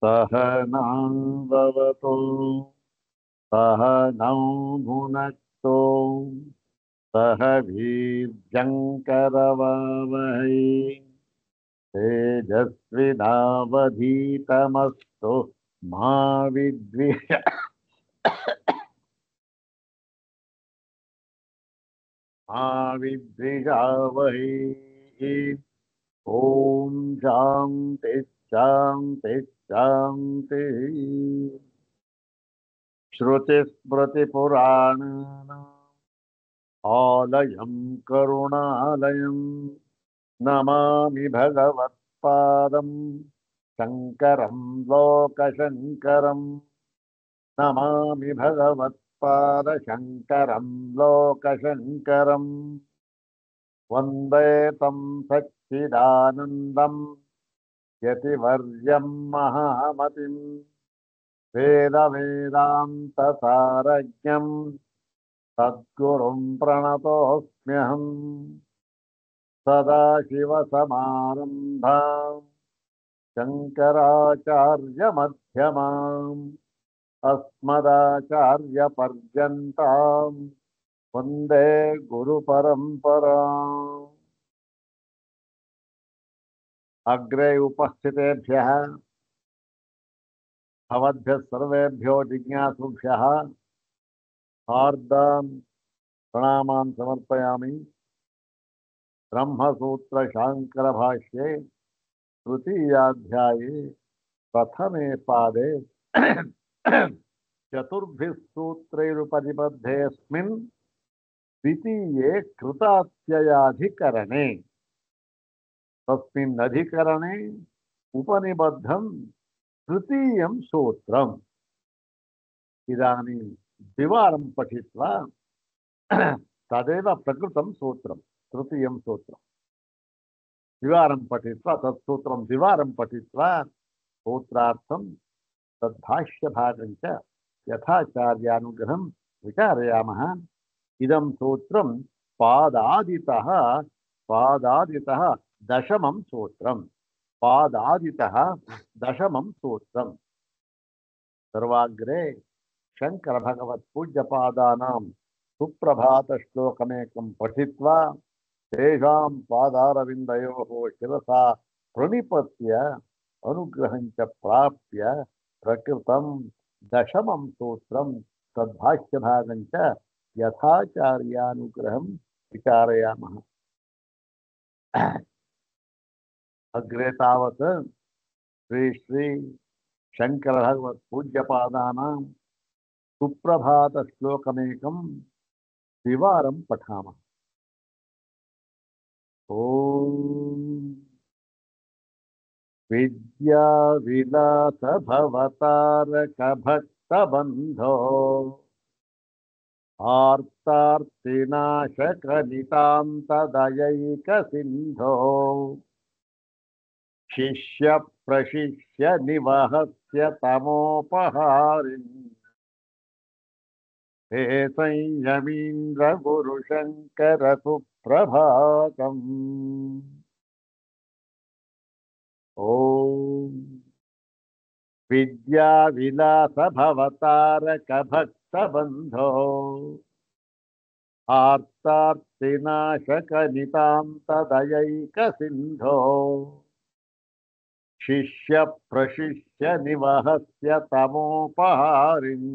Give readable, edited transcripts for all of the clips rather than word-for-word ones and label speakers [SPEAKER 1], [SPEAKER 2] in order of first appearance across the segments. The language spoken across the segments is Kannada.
[SPEAKER 1] सहनाववतु सहनौ भुनक्तु सह वीर्यङ्करवावहै तेजस्विनावधीतमस्तु मा विद्विषावहै। ओम शांति शांति शांति। श्रुतिस्मृतिपुराणानाम् आलयं करुणालयं नमामि भगवत्पादं शङ्करं लोकशङ्करं नमामि भगवत्पादशङ्करं लोकशङ्करं वन्दे तं सच्चिदानन्दं यतिवर्यं महामतिं वेदवेदान्तसारज्ञं सद्गुरुं प्रणतोऽस्म्यहम् सदाशिवसमारम्भां शङ्कराचार्यमध्यमाम् अस्मदाचार्यपर्यन्तां वन्दे गुरुपरम्पराम्। अग्रे उपस्थितेभ्यः भवद्भ्यः सर्वेभ्यो जिज्ञासुभ्यः हार्दान् प्रणामान् समर्पयामि। ब्रह्मसूत्रशाङ्करभाष्ये तृतीयाध्याये प्रथमे पादे चतुर्भिः सूत्रैरुपनिबद्धेऽस्मिन् द्वितीये कृतात्ययाधिकरणे तस्मिन् अधिकरणे उपनिबद्धं तृतीयं सूत्रम्। इदानीं द्विवारं पठित्वा तदेव प्रकृतं सूत्रं तृतीयं सूत्रं। द्विवारं पठित्वा तत्सूत्रं द्विवारं पठित्वा सूत्रार्थं तद्भाष्यभागं च यथाचार्यानुग्रहं विचारयामः। इदं सूत्रं पादादितः दशमं सूत्रं। पादादितः दशमं सूत्रं। सर्वाग्रे शंकर भगवत पूज्यपादानां सुप्रभातश्लोकमेकं पठित्वा तेषां पादारविन्दयोः शिरसा प्रणिपत्य अनुग्रहं च प्राप्य प्रकृतं दशमं सूत्रं तद्भाष्यभागं च यथाचार्यानुग्रहं विचारयामः। अग्रे तावत् श्री श्री शंकर भगवत पूज्यपादानां सुप्रभात श्लोकमेकं द्विवारं पठामः। ओम विद्या विलास भवतारक भक्त बंधो आर्तार्तिनाशक नितांत दयैक सिंधो शिष्य प्रशिष्य निवहस्य तमोपहारिन् हे संयमीन्द्र गुरुशंकर सुप्रभातम्। ओम विद्या विलास भवतारक भक्त बंधो आर्तार्तिनाशक नितांत दयैक सिंधो शिष्य प्रशिष्य निवहस्य तमोपहारिन्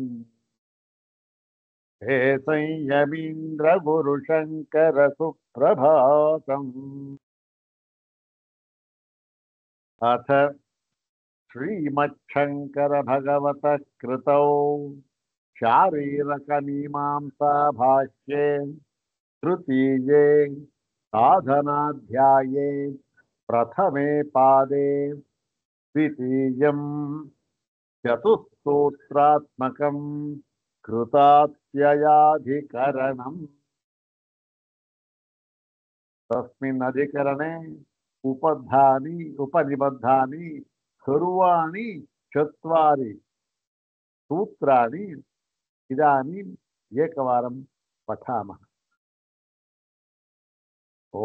[SPEAKER 1] हे संयमीन्द्र गुरुशंकर सुप्रभातम्। अथ श्रीमच्छंकर भगवत कृतौ शारीरक मीमांसा भाष्ये तृतीये साधनाध्याये प्रथमे पादे द्वितीयं चतुस्सूत्रात्मकं कृतात्ययाधिकरणम्। तस्मिन् अधिकरणे उपनिबद्धानि सर्वाणि चत्वारि सूत्राणि इदानीम् एकवारं पठामः। ॐ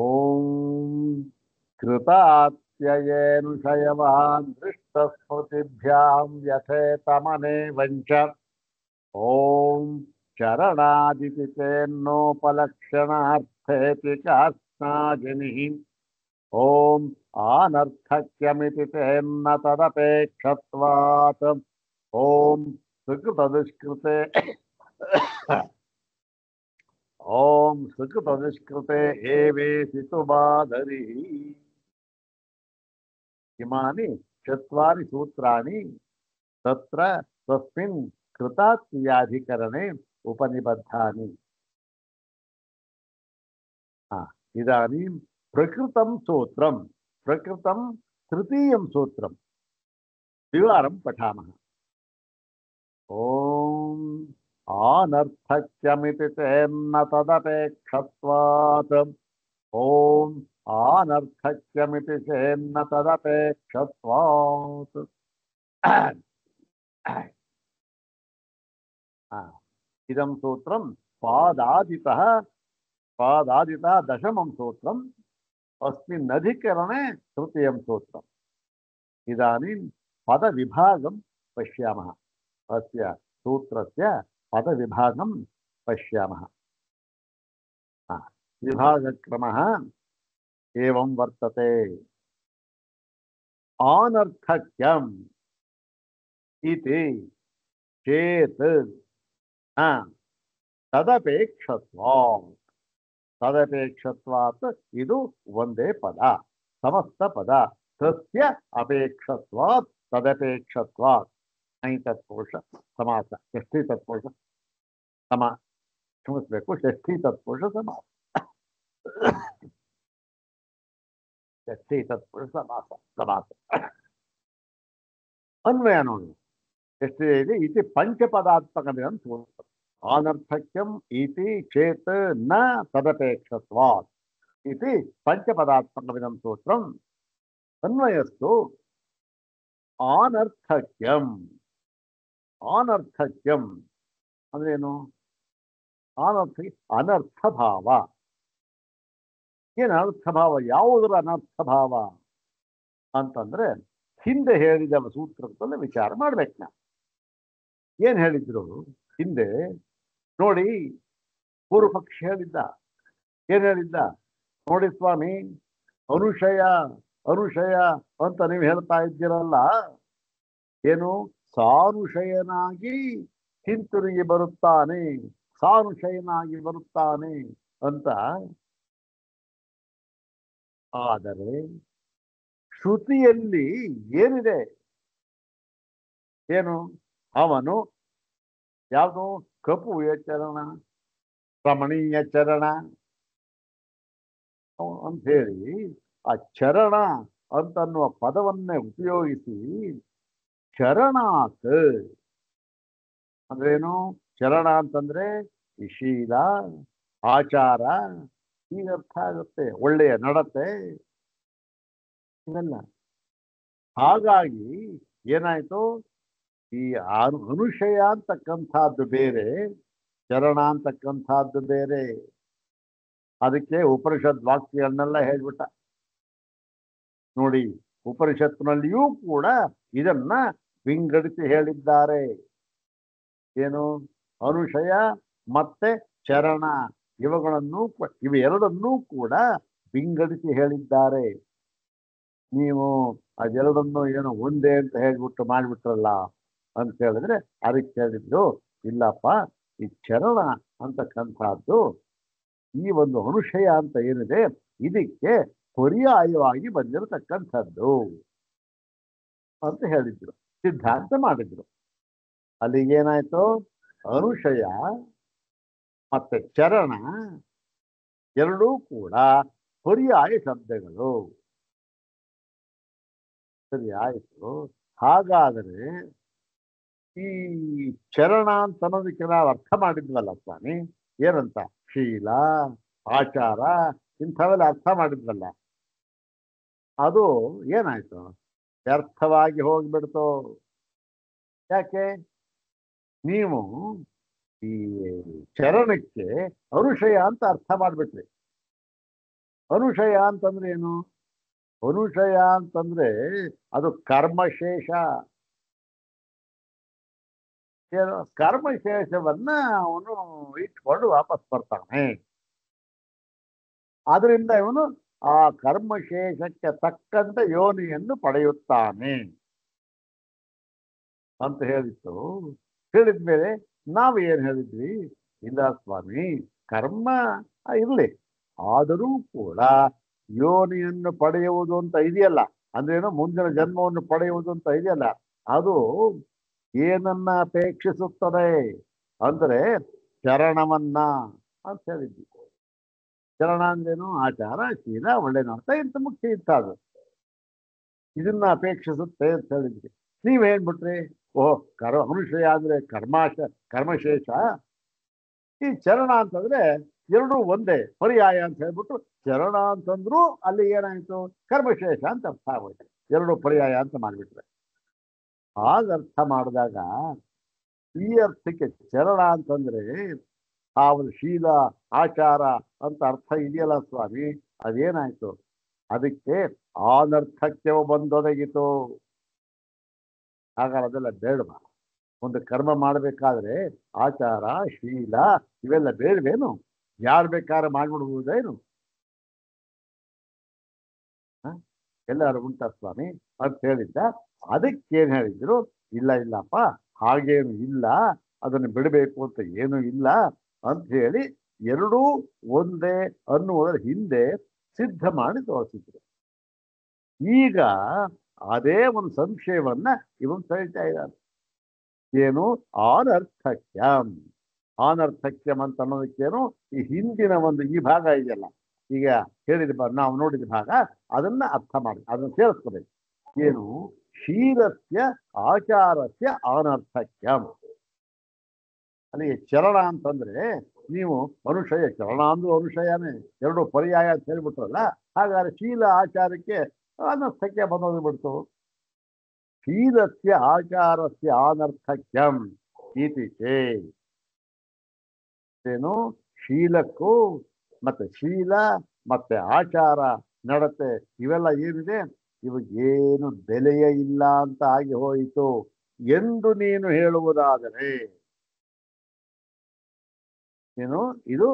[SPEAKER 1] कृतात्ययाधिकरणम् ಪ್ರತ್ಯಯೇನುಷಯವಾನ್ ದೃಷ್ಟಸ್ಮೃತಿಭ್ಯಾಂ ಯಥೇತಮನೆ ವಂಚ ಓಂ ಚರಣಾದಿತಿ ತೇನ್ನೋಪಲಕ್ಷಣಾರ್ಥೇತಿ ಕಾಸ್ನಾಜಿನಿ ಓಂ ಆನರ್ಥಕ್ಯಮಿತಿ ತೇನ್ನ ತದಪೇಕ್ಷತ್ವಾತ್ ಓಂ ಸುಕೃತದುಷ್ಕೃತೆ ಓಂ ಸುಕೃತದುಷ್ಕೃತೆ ಏವೇಸಿತು ಬಾಧರಿ ಇಮಾನಿ ಚತ್ವಾರಿ ಸೂತ್ರಾಣಿ ತತ್ರ ತಸ್ಮಿನ್ ಕೃತಾತ್ಮಯಾಧಿಕರಣೆ ಉಪನಿಬದ್ಧಾನಿ ಇದಾನೀಂ ಪ್ರಕೃತಂ ಸೂತ್ರಂ ಪ್ರಕೃತಂ ತೃತೀಯಂ ಸೂತ್ರಂ ವಿವರಂ ಪಠಾಮಃ ಓಂ ಆನರ್ಥಕ್ಯಮಿತಿ ತೇನ್ನ ತದಪೇಕ್ಷತ್ವಾತ್ ಓಂ ಆನರ್ಥಕ್ಯಮಿತಿ ತೇನ್ನ ತದಪೇಕ್ಷತ್ವಾತ್ ಇದಂ ಸೂತ್ರಂ ಪಾದಾದಿತಃ ದಶಮಂ ಸೂತ್ರಂ अस्मिन् अधिकरणे तृतीयं सूत्रम् इदानीं पदविभागं पश्यामः अस्य सूत्रस्य पदविभागं पश्यामः विभागक्रमः एवं वर्तते अनर्थक्यम् इति चेत् तदपेक्षत्वात् तदपेक्षत्वात् इदु वंदे पद समस्त पद तस्य अपेक्षत्वात् तदपेक्षत्वात् ऐ तत्पुरुष समास षष्ठी तत्पुरुष समा क्षमस्बेकु षष्ठी तत्पुरुष समास षष्ठी तत्पुरुष समास समास अन्वय नोडु ಎಷ್ಟು ಇದೆ इति पंचपदात्मकमिदं सूत्रम् अनर्थक्यम् इति चेत् न तदपेक्षत्वात् इति पंचपदात्मकमिदं सूत्रम् अन्वयस्तु अनर्थक्यम् अनर्थक्यम् अंद्रेनु अनर्थभाव ಏನು ಅರ್ಥಭಾವ ಯಾವುದರ ಅನರ್ಥಭಾವ ಅಂತಂದ್ರೆ ಹಿಂದೆ ಹೇಳಿದ ಸೂತ್ರದಲ್ಲಿ ವಿಚಾರ ಮಾಡಬೇಕು ನಾವು ಏನು ಹೇಳಿದ್ರು ಹಿಂದೆ ನೋಡಿ ಪೂರ್ವ ಪಕ್ಷ ಹೇಳಿದ್ದ ಏನು ಹೇಳಿದ್ದ ನೋಡಿ ಸ್ವಾಮಿ ಅನುಶಯ ಅನುಶಯ ಅಂತ ನೀವು ಹೇಳ್ತಾ ಇದ್ದೀರಲ್ಲ ಏನು ಸಾನುಶಯನಾಗಿ ಹಿಂತಿರುಗಿ ಬರುತ್ತಾನೆ ಸಾನುಶಯನಾಗಿ ಬರುತ್ತಾನೆ ಅಂತ ಆದರೆ ಶ್ರುತಿಯಲ್ಲಿ ಏನಿದೆ ಏನು ಅವನು ಯಾವುದು ಕಪುಯ ಚರಣ ರಮಣೀಯ ಚರಣ ಅಂತ ಹೇಳಿ ಆ ಚರಣ ಅಂತನ್ನುವ ಪದವನ್ನೇ ಉಪಯೋಗಿಸಿ ಚರಣಾತ್ ಅಂದ್ರೇನು ಚರಣ ಅಂತಂದ್ರೆ ಈ ಶೀಲ ಆಚಾರ ಈಗ ಅರ್ಥ ಆಗುತ್ತೆ ಒಳ್ಳೆಯ ನಡತೆ ಇವೆಲ್ಲ ಹಾಗಾಗಿ ಏನಾಯ್ತು ಈ ಅನುಶಯ ಅಂತಕ್ಕಂಥದ್ದು ಬೇರೆ ಚರಣ ಅಂತಕ್ಕಂಥದ್ದು ಬೇರೆ ಅದಕ್ಕೆ ಉಪನಿಷತ್ ವಾಕ್ಯಗಳನ್ನೆಲ್ಲ ಹೇಳ್ಬಿಟ್ಟ ನೋಡಿ ಉಪನಿಷತ್ನಲ್ಲಿಯೂ ಕೂಡ ಇದನ್ನ ವಿಂಗಡಿಸಿ ಹೇಳಿದ್ದಾರೆ ಏನು ಅನುಶಯ ಮತ್ತೆ ಚರಣ ಇವೆರಡನ್ನೂ ಕೂಡ ವಿಂಗಡಿಸಿ ಹೇಳಿದ್ದಾರೆ ನೀವು ಅದೆರಡನ್ನು ಏನೋ ಒಂದೇ ಅಂತ ಹೇಳ್ಬಿಟ್ಟು ಮಾಡಿಬಿಟ್ರಲ್ಲ ಅಂತ ಹೇಳಿದ್ರೆ ಅದಕ್ಕೆ ಹೇಳಿದ್ರು ಇಲ್ಲಪ್ಪ ಈ ಚರಣ ಅಂತಕ್ಕಂಥದ್ದು ಈ ಒಂದು ಅನುಶಯ ಅಂತ ಏನಿದೆ ಇದಕ್ಕೆ ಪರ್ಯಾಯವಾಗಿ ಬಂದಿರತಕ್ಕಂಥದ್ದು ಅಂತ ಹೇಳಿದ್ರು ಸಿದ್ಧಾಂತ ಮಾಡಿದ್ರು ಅಲ್ಲಿಗೇನಾಯ್ತು ಅನುಶಯ ಮತ್ತೆ ಚರಣ ಎರಡೂ ಕೂಡ ಪರ್ಯಾಯ ಶಬ್ದಗಳು ಸರಿ ಆಯಿತು ಹಾಗಾದರೆ ಈ ಚರಣ ಅಂತ ಅನ್ನೋದಕ್ಕೆ ನಾವು ಅರ್ಥ ಮಾಡಿದ್ವಲ್ಲ ಸ್ವಾಮಿ ಏನಂತ ಶೀಲ ಆಚಾರ ಇಂಥವೆಲ್ಲ ಅರ್ಥ ಮಾಡಿದ್ವಲ್ಲ ಅದು ಏನಾಯ್ತು ವ್ಯರ್ಥವಾಗಿ ಹೋಗ್ಬಿಡ್ತು ಯಾಕೆ ನೀವು ಈ ಚರಣಕ್ಕೆ ಅನುಶಯ ಅಂತ ಅರ್ಥ ಮಾಡ್ಬಿಟ್ರಿ ಅನುಶಯ ಅಂತಂದ್ರೆ ಏನು ಅನುಶಯ ಅಂತಂದ್ರೆ ಅದು ಕರ್ಮಶೇಷ. ಏನು ಕರ್ಮಶೇಷವನ್ನ ಅವನು ಇಟ್ಕೊಂಡು ವಾಪಸ್ ಬರ್ತಾನೆ. ಆದ್ರಿಂದ ಇವನು ಆ ಕರ್ಮಶೇಷಕ್ಕೆ ತಕ್ಕಂತೆ ಯೋನಿಯನ್ನು ಪಡೆಯುತ್ತಾನೆ ಅಂತ ಹೇಳಿತ್ತು. ಹೇಳಿದ್ಮೇಲೆ ನಾವು ಏನ್ ಹೇಳಿದ್ವಿ? ಇಲ್ಲ ಸ್ವಾಮಿ, ಕರ್ಮ ಇರ್ಲಿ, ಆದರೂ ಕೂಡ ಯೋನಿಯನ್ನು ಪಡೆಯುವುದು ಅಂತ ಇದೆಯಲ್ಲ, ಅಂದ್ರೇನು ಮುಂದಿನ ಜನ್ಮವನ್ನು ಪಡೆಯುವುದು ಅಂತ ಇದೆಯಲ್ಲ, ಅದು ಏನನ್ನ ಅಪೇಕ್ಷಿಸುತ್ತದೆ ಅಂದ್ರೆ ಚರಣವನ್ನ ಅಂತ ಹೇಳಿದ್ವಿ. ಚರಣ ಅಂದ್ರೇನು? ಆಚಾರ, ಶೀಲ, ಒಳ್ಳೆ ನೋಡ್ತ ಇಂತ ಮುಖ್ಯ ಇತ್ತ ಅದು. ಇದನ್ನ ಅಪೇಕ್ಷಿಸುತ್ತೆ ಅಂತ ಹೇಳಿದ್ವಿ. ನೀವ್ ಹೇಳ್ಬಿಟ್ರಿ, ಓಹ್ ಅನುಶಯ ಅಂದ್ರೆ ಕರ್ಮಶೇಷ, ಈ ಚರಣ ಅಂತಂದ್ರೆ ಎರಡೂ ಒಂದೇ ಪರ್ಯಾಯ ಅಂತ ಹೇಳ್ಬಿಟ್ಟು ಚರಣ ಅಂತಂದ್ರು ಅಲ್ಲಿ ಏನಾಯ್ತು? ಕರ್ಮಶೇಷ ಅಂತ ಅರ್ಥ ಆಗೋಯ್ತು. ಎರಡು ಪರ್ಯಾಯ ಅಂತ ಮಾಡ್ಬಿಟ್ರೆ. ಹಾಗ ಅರ್ಥ ಮಾಡಿದಾಗ ಈ ಅರ್ಥಕ್ಕೆ ಚರಣ ಅಂತಂದ್ರೆ ಆ ಒಂದು ಶೀಲ, ಆಚಾರ ಅಂತ ಅರ್ಥ ಇದೆಯಲ್ಲ ಸ್ವಾಮಿ, ಅದೇನಾಯ್ತು? ಅದಕ್ಕೆ ಆನರ್ಥಕ್ಯ ಬಂದೊದಗಿತು. ಹಾಗಾದ್ರೆ ಅದೆಲ್ಲ ಬೇಡವಾ? ಒಂದು ಕರ್ಮ ಮಾಡಬೇಕಾದ್ರೆ ಆಚಾರ, ಶೀಲ ಇವೆಲ್ಲ ಬೇಡವೇನು? ಯಾರು ಬೇಕಾದ್ರೆ ಮಾಡ್ಬಿಡ್ಬೋದೇನು? ಎಲ್ಲರೂ ಉಂಟ ಸ್ವಾಮಿ ಅಂತ ಹೇಳಿದ್ದ. ಅದಕ್ಕೇನ್ ಹೇಳಿದ್ರು? ಇಲ್ಲ ಇಲ್ಲಪ್ಪ, ಹಾಗೇನು ಇಲ್ಲ, ಅದನ್ನು ಬಿಡಬೇಕು ಅಂತ ಏನು ಇಲ್ಲ ಅಂತ ಹೇಳಿ ಎರಡೂ ಒಂದೇ ಅನ್ನುವುದರ ಹಿಂದೆ ಸಿದ್ಧ ಮಾಡಿ ತೋರಿಸಿದ್ರು. ಈಗ ಅದೇ ಒಂದು ಸಂಶಯವನ್ನ ಇವನು ಸರಿತಾ ಇದ್ದಾರೆ. ಏನು? ಆನರ್ಥಕ್ಯಂ. ಆನರ್ಥಕ್ಯಂ ಅಂತ ಅನ್ನೋದಕ್ಕೇನು? ಈ ಹಿಂದಿನ ಒಂದು ಈ ಭಾಗ ಇದೆಯಲ್ಲ, ಈಗ ಹೇಳಿದ ನಾವು ನೋಡಿದ ಭಾಗ, ಅದನ್ನ ಅರ್ಥ ಮಾಡಿ ಅದನ್ನ ಸೇರಿಸ್ಕೋಬೇಕು. ಏನು? ಶೀಲಸ್ಯ ಆಚಾರಸ್ಯ ಅನರ್ಥಕ್ಯಂ. ಅಲ್ಲಿಗೆ ಚರಣ ಅಂತಂದ್ರೆ ನೀವು ಅನುಶಯ, ಚರಣ ಅಂದ್ರೂ ಅನುಶಯನೇ, ಎರಡು ಪರ್ಯಾಯ ಅಂತ ಹೇಳ್ಬಿಟ್ರಲ್ಲ, ಹಾಗಾದ್ರೆ ಶೀಲ ಆಚಾರಕ್ಕೆ ಅನರ್ಥಕ್ಯ ಬಂದೋದು ಬಿಡ್ತು. ಶೀಲಸ್ಯ ಆಚಾರಸ್ಯ ಅನರ್ಥಕ್ಯಂ ಇತಿ ಚೇತ್. ಏನು? ಶೀಲಕ್ಕೂ ಮತ್ತೆ ಶೀಲ ಮತ್ತೆ ಆಚಾರ, ನಡತೆ ಇವೆಲ್ಲ ಏನಿದೆ, ಇವಾಗೇನು ಬೆಲೆಯೇ ಇಲ್ಲ ಅಂತ ಆಗಿ ಹೋಯಿತು ಎಂದು ನೀನು ಹೇಳುವುದಾದರೆ, ಏನು ಇದು